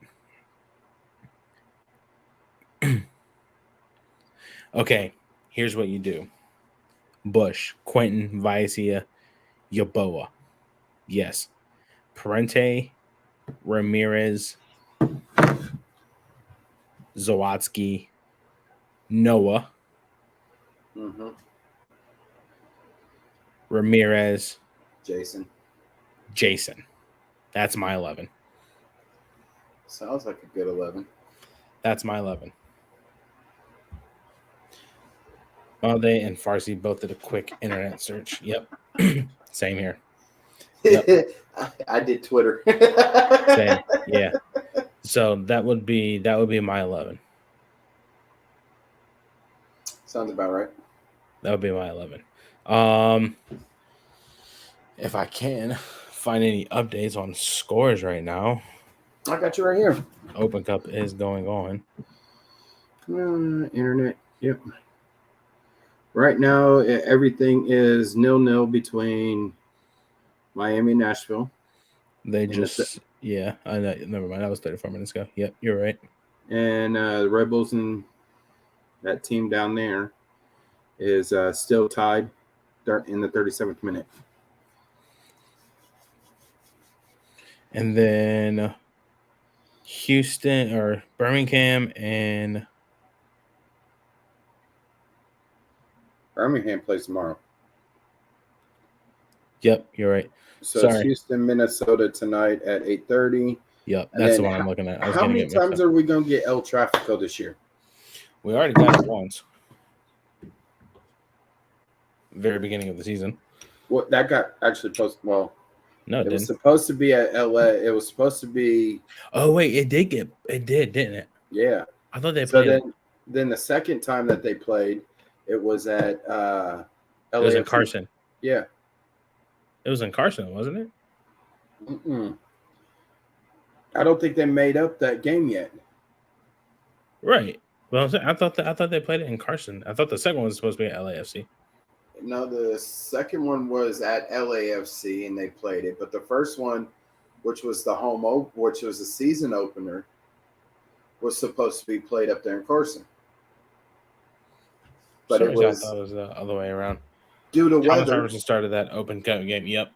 Okay. Here's what you do. Bush, Quentin, Vicia, Yaboa. Yes. Parente, Ramirez, Zawatsky, Noah, Ramirez, Jason. That's my 11. Sounds like a good 11. That's my 11. Malde and Farsi both did a quick internet search. Yep. Same here. Yep. I did Twitter. Same. Yeah. So that would be my 11. Sounds about right. That would be my 11. If I can find any updates on scores right now. I got you right here. Open Cup is going on. Internet. Yep. Right now, everything is 0-0 between Miami and Nashville. They just, yeah, I know. Never mind. That was 34 minutes ago. Yep, you're right. And the Red Bulls and that team down there is still tied in the 37th minute. And then Houston or Birmingham and Birmingham plays tomorrow. Yep, you're right. So it's Houston, Minnesota tonight at 8:30. Yep, that's the one I'm looking at. How many times are we going to get El Tráfico this year? We already got it once. Very beginning of the season. Well, that got actually posted. Well, no, it was supposed to be at LA. It was supposed to be. Oh wait, it did, didn't it? Yeah, I thought they played. So then the second time that they played, it was at LA. It was in Carson. Yeah, it was in Carson, wasn't it? I don't think they made up that game yet. Right. Well, I thought they played it in Carson. I thought the second one was supposed to be at LAFC. No, the second one was at LAFC and they played it, but the first one, which was which was the season opener, was supposed to be played up there in Carson. But I thought it was the other way around. Due to Thomas weather, Robertson started that Open Cup game. Yep,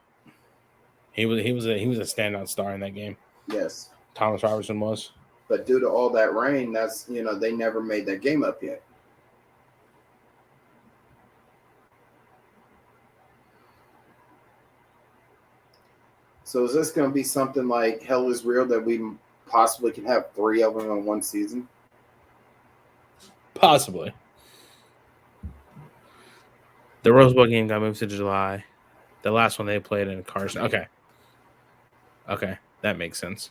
he was a standout star in that game. Yes, Thomas Robertson was. But due to all that rain, that's they never made that game up yet. So is this going to be something like Hell is Real that we possibly can have 3 of them in one season? Possibly. The Rose Bowl game got moved to July. The last one they played in Carson. Okay. That makes sense.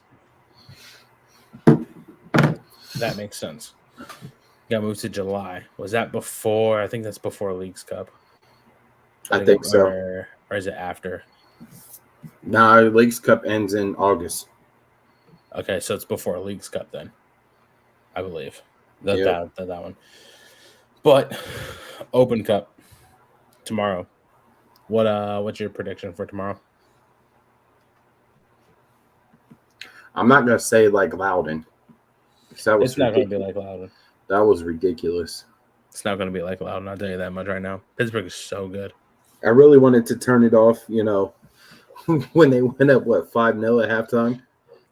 Got moved to July. Was that before? I think that's before Leagues Cup. I think so. Or is it after? No, Leagues Cup ends in August. Okay, so it's before Leagues Cup then, I believe. That one. But Open Cup tomorrow. What's your prediction for tomorrow? I'm not gonna say like Loudon. It's not gonna be like Loudon. That was ridiculous. It's not gonna be like Loudon. I'll tell you that much right now. Pittsburgh is so good. I really wanted to turn it off, when they went up 5-0 at halftime.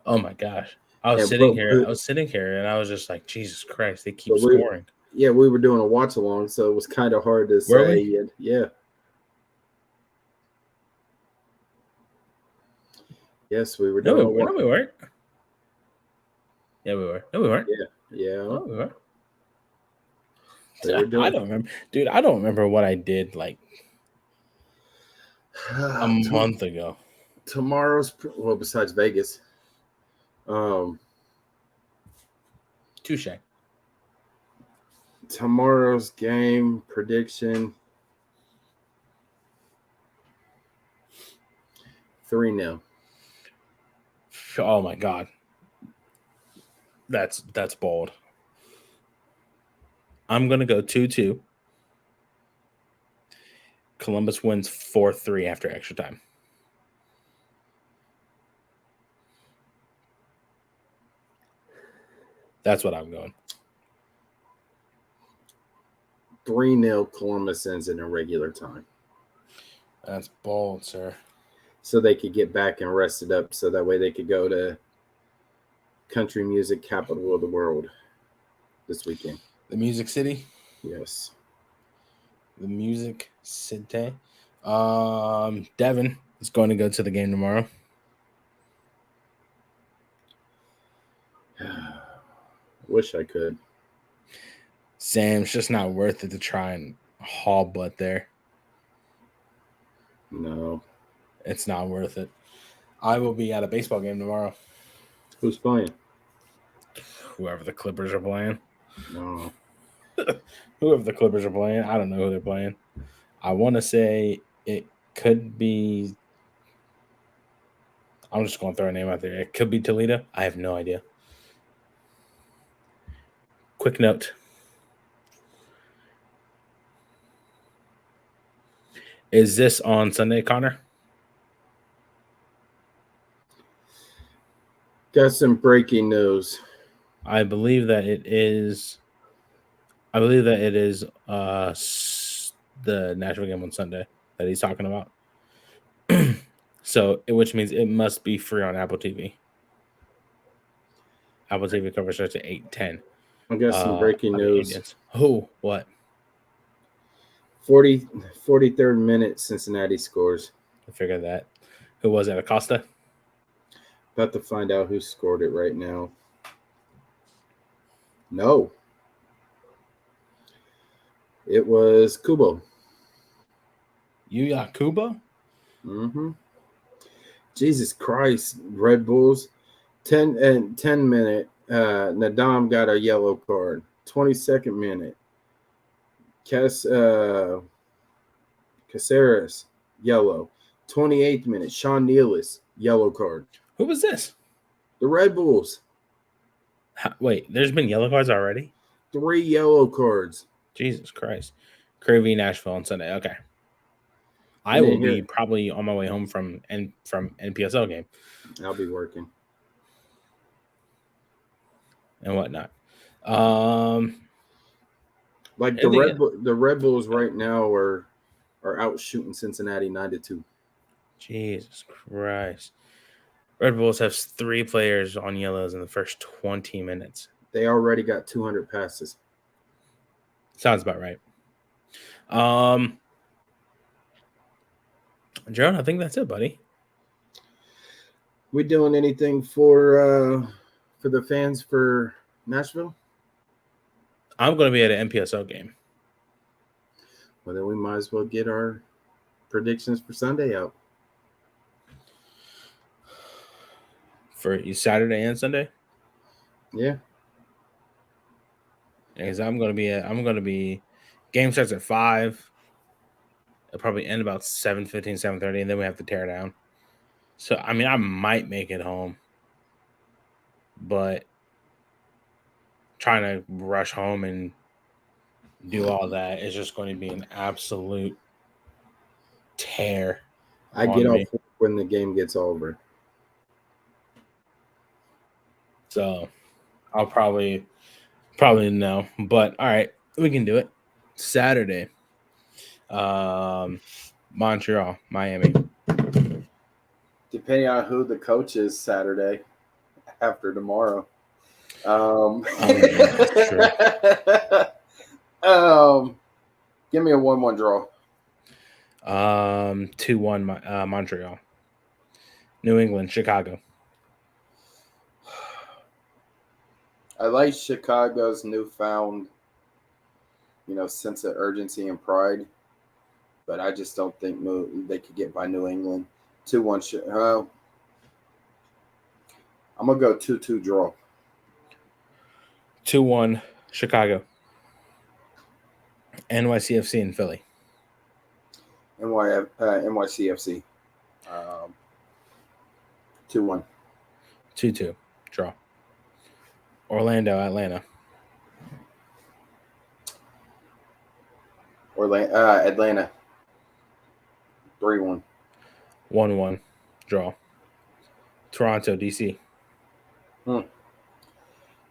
Oh my gosh. I was sitting here and I was just like, Jesus Christ, they keep scoring. We were doing a watch along, so it was kind of hard to say. Yeah. Yes, we were doing No, we weren't. Yeah, we were. No, we weren't. Yeah. No, we weren't. I don't remember. Dude, I don't remember what I did like a month ago. Tomorrow's besides Vegas. Touche. Tomorrow's game prediction 3-0. Oh my God. That's bold. I'm gonna go 2-2. Columbus wins 4-3 after extra time. That's what I'm going. 3-0 Columbus ends in a regular time. That's bold, sir. So they could get back and rest it up so that way they could go to country music capital of the world this weekend. The Music City? Yes. The Music City. Devin is going to go to the game tomorrow. Wish I could. Sam, it's just not worth it to try and haul butt there. No. It's not worth it. I will be at a baseball game tomorrow. Who's playing? Whoever the Clippers are playing. No. Whoever the Clippers are playing. I don't know who they're playing. I want to say it could be. I'm just going to throw a name out there. It could be Toledo. I have no idea. Quick note. Is this on Sunday, Connor? Got some breaking news. I believe that it is. The Nashville game on Sunday that he's talking about. So, which means it must be free on Apple TV. Apple TV coverage starts at 8:10. I got some breaking news. Who? What? 43rd minute, Cincinnati scores. I figured that. Who was it? Acosta? About to find out who scored it right now. No. It was Kubo. Yuya Kubo? Mm-hmm. Jesus Christ, Red Bulls. 10 minute. Nadam got a yellow card. 22nd minute. Caceres, yellow. 28th minute. Sean Nealis, yellow card. Who was this? The Red Bulls. Wait, there's been yellow cards already? 3 yellow cards. Jesus Christ. Curvy Nashville on Sunday. Okay. I will be probably on my way home from NPSL game. I'll be working. And whatnot. Like the Red Bulls right now are out shooting Cincinnati 9-2. Jesus Christ. Red Bulls have 3 players on yellows in the first 20 minutes. They already got 200 passes. Sounds about right. Jerald, I think that's it, buddy. We doing anything for the fans for Nashville? I'm going to be at an NPSL game. Well, then we might as well get our predictions for Sunday out. For Saturday and Sunday? Yeah. Because I'm going to be game starts at 5. It'll probably end about 7:15, 7:30, and then we have to tear down. So, I mean, I might make it home. But trying to rush home and do all that is just going to be an absolute tear. I get off when the game gets over. So I'll probably no. But all right, we can do it. Saturday. Montreal, Miami. Depending on who the coach is Saturday after tomorrow. Give me a 1-1 draw. 2-1 Montreal. New England, Chicago. I like Chicago's newfound, sense of urgency and pride, but I just don't think they could get by New England. 2-1. I'm gonna go 2-2 draw. 2-1 Chicago. NYCFC in Philly. NYCFC. 2-1. 2-2 draw. Orlando, Atlanta. Atlanta. 3-1. 1-1 draw. Toronto, DC.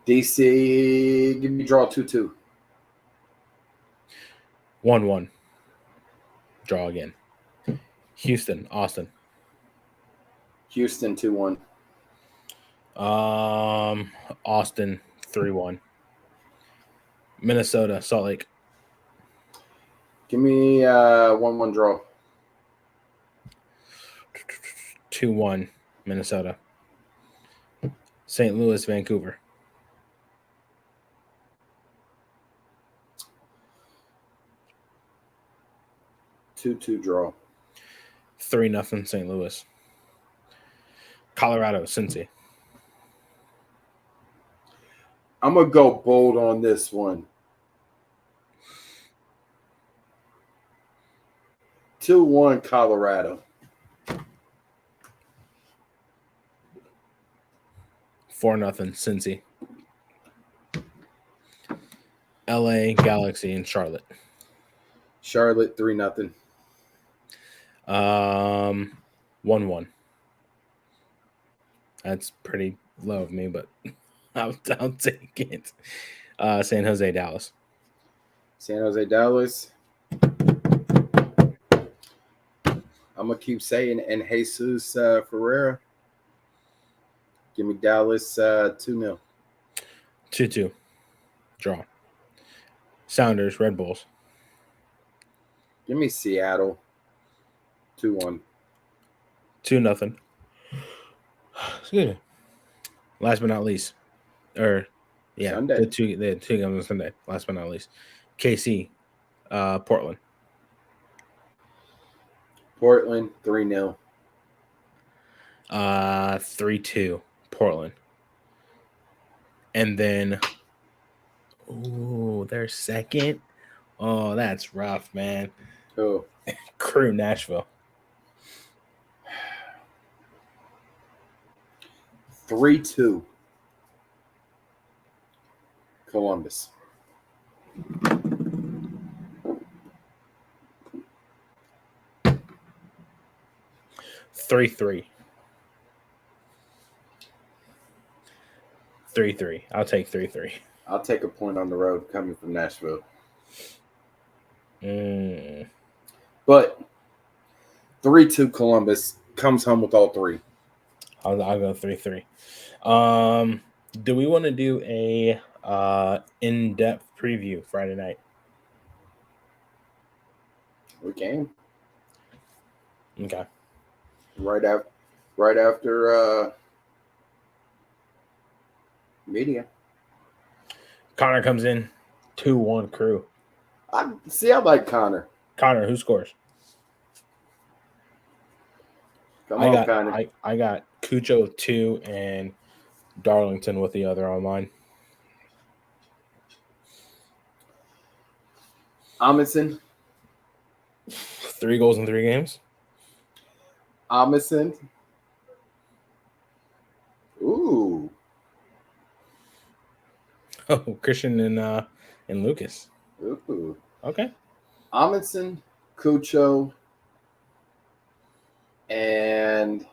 DC, give me draw 2-2. 1-1 draw again. Houston, Austin. Houston 2-1. Austin 3-1. Minnesota, Salt Lake. Give me 1-1 draw. 2-1 Minnesota. St. Louis, Vancouver. 2-2 draw. 3-0 St. Louis. Colorado, Cincy. I'm going to go bold on this one. 2-1 Colorado. 4-0 Cincy. LA, Galaxy, and Charlotte. Charlotte 3-0. 1-1. That's pretty low of me, but I'll take it. San Jose, Dallas. San Jose, Dallas. I'm going to keep saying, and Jesus Ferreira. Give me Dallas 2-0. 2-2. Draw. Sounders, Red Bulls. Give me Seattle 2-1. 2-0. Excuse me. Last but not least. Sunday. The two games on Sunday. Last but not least. KC, Portland. Portland 3-0. 3-2 Portland. And then they're second. Oh, that's rough, man. Oh. Crew, Nashville. 3-2 Columbus. Three, 3-3. I'll take 3-3. I'll take a point on the road coming from Nashville. But 3-2 Columbus comes home with all three. I'll go 3-3. Do we want to do a in-depth preview Friday night? We can. Okay. Right after media. Connor comes in 2-1 Crew. I like Connor. Connor, who scores? Come on, Connor. I got Cucho with 2 and Darlington with the other on mine. Amundsen. 3 goals in 3 games. Amundsen. Ooh. Oh, Christian and Lucas. Ooh. Okay. Amundsen, Cucho, and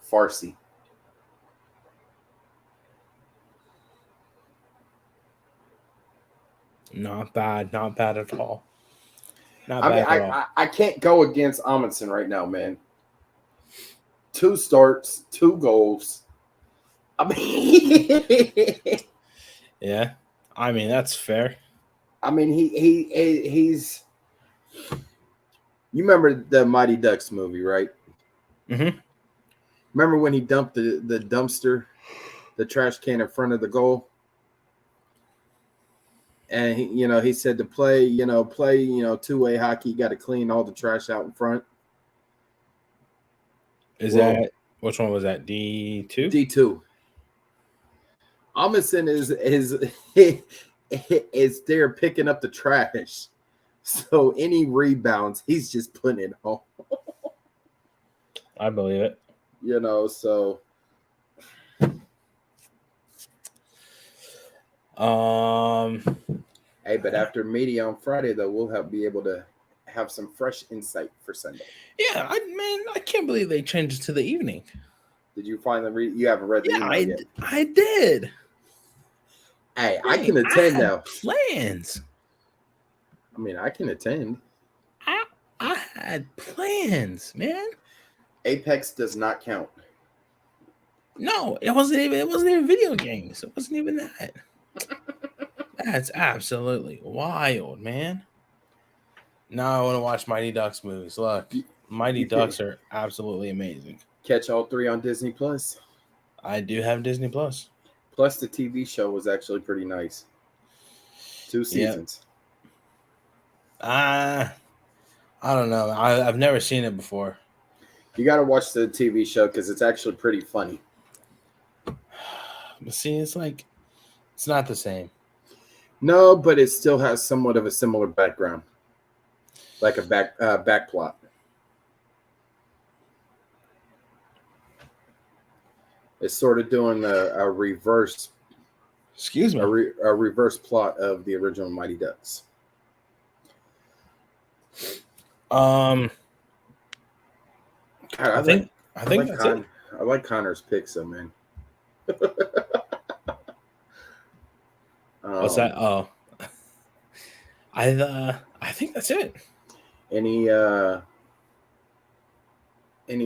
Farsi. Not bad at all. I can't go against Amundsen right now, man. 2 starts, 2 goals. I mean, yeah. I mean, that's fair. I mean, he's. You remember the Mighty Ducks movie, right? Mm-hmm. Remember when he dumped the dumpster, the trash can in front of the goal? And he said to play two-way hockey, you got to clean all the trash out in front. Which one was that? D2? D2. Amundsen is there picking up the trash. So any rebounds, he's just putting it home. I believe it. So hey, but after media on Friday, though, we'll be able to have some fresh insight for Sunday. Yeah, I can't believe they changed it to the evening. Did you finally read? You haven't read the email yet. I did. Hey, I can attend now. Plans. I mean, I can attend. I had plans, man. Apex does not count. No, it wasn't even video games. It wasn't even that. That's absolutely wild, man. Now I want to watch Mighty Ducks movies. Look, Mighty Ducks are absolutely amazing. Catch all 3 on Disney Plus. I do have Disney Plus. Plus, the TV show was actually pretty nice. 2 seasons. I don't know. I've never seen it before. You got to watch the TV show because it's actually pretty funny. But see, it's not the same. No, but it still has somewhat of a similar background, like a back plot. It's sort of doing a reverse, Excuse me. a reverse plot of the original Mighty Ducks. God, I think that's it. I like Connor's picks, though, man. What's that? Oh, I think that's it. Any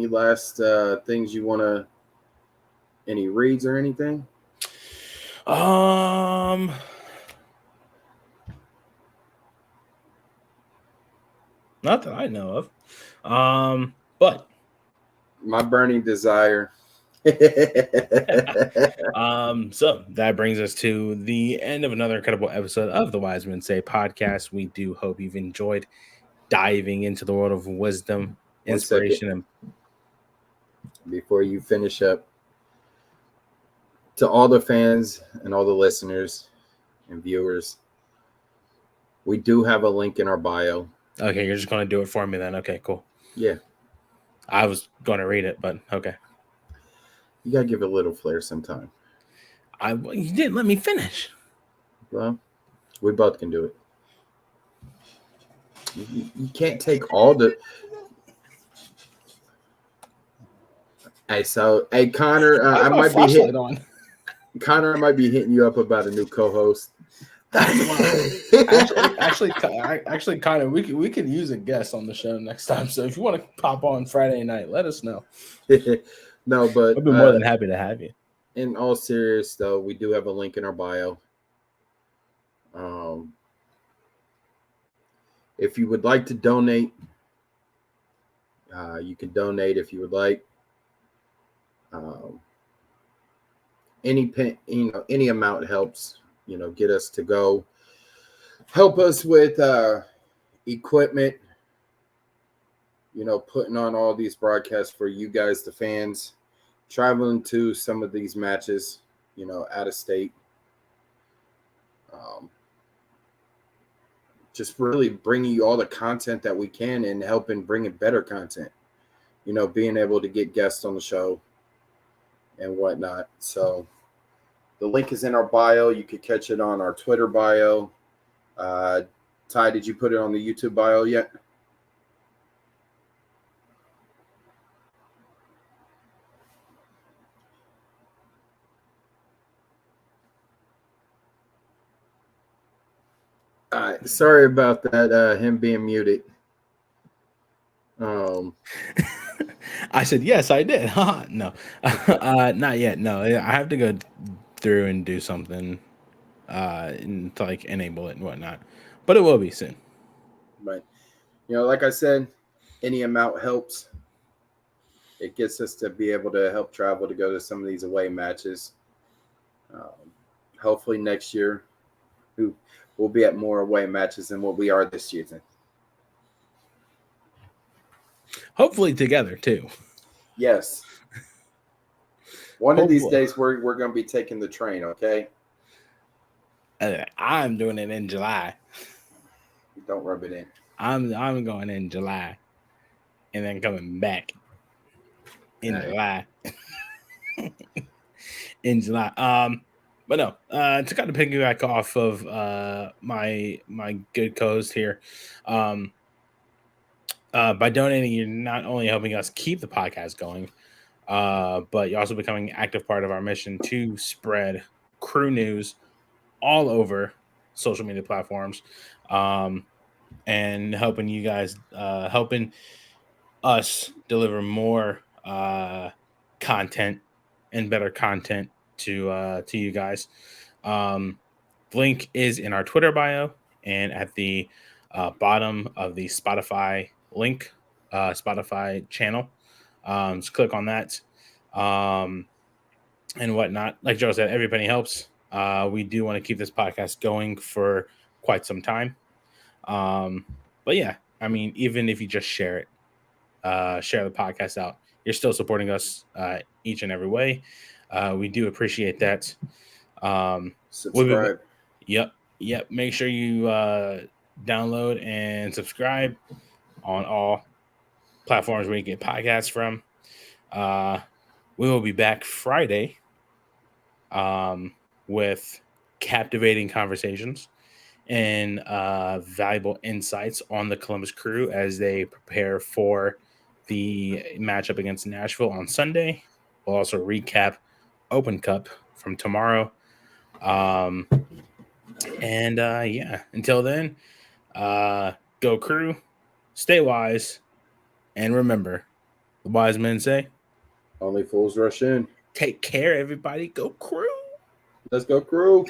last things you want to? Any reads or anything? Not that I know of. But My burning desire. So that brings us to the end of another incredible episode of the Wisemen Say podcast. We do hope you've enjoyed diving into the world of wisdom, inspiration, and before you finish up, to all the fans and all the listeners and viewers, we do have a link in our bio. Okay, you're just going to do it for me then. Okay, cool. Yeah. I was going to read it, but okay. You got to give it a little flair sometime. You didn't let me finish. Well, we both can do it. You can't take all the... Hey, Connor, I might be hitting on. Connor, I might be hitting you up about a new co-host. actually, Connor, we could use a guest on the show next time. So if you want to pop on Friday night, let us know. No, but I'd be more than happy to have you. In all seriousness, though, we do have a link in our bio. If you would like to donate, you can donate if you would like. Any amount helps. Get us to go. Help us with equipment. Putting on all these broadcasts for you guys, the fans, traveling to some of these matches, out of state. Just really bringing you all the content that we can and helping bring in better content. Being able to get guests on the show and whatnot. So the link is in our bio. You could catch it on our Twitter bio. Ty, did you put it on the YouTube bio yet? Sorry about that, him being muted. I said, yes, I did. No, not yet. No, I have to go through and do something and to enable it and whatnot, but it will be soon. But, like I said, any amount helps. It gets us to be able to help travel to go to some of these away matches. Hopefully next year, we'll be at more away matches than what we are this season. Hopefully together too. Yes. One of these days we're going to be taking the train, okay? I'm doing it in July. Don't rub it in. I'm going in July and then coming back in July. In July. But no, to kind of piggyback off of my good co-host here, by donating, you're not only helping us keep the podcast going, but you're also becoming an active part of our mission to spread crew news all over social media platforms, and helping you guys, helping us deliver more content and better content to you guys. Link is in our Twitter bio and at the bottom of the Spotify link, Spotify channel. Just click on that and whatnot. Like Joe said, every penny helps. We do want to keep this podcast going for quite some time. But yeah, I mean, even if you just share it, share the podcast out, you're still supporting us each and every way. We do appreciate that. Subscribe. Yep. Make sure you download and subscribe on all platforms where you get podcasts from. We will be back Friday with captivating conversations and valuable insights on the Columbus Crew as they prepare for the matchup against Nashville on Sunday. We'll also recap Open Cup from tomorrow. Yeah, until then, go Crew, stay wise, and remember, the wise men say, Only fools rush in. take care, everybody. Go Crew. Let's go, Crew.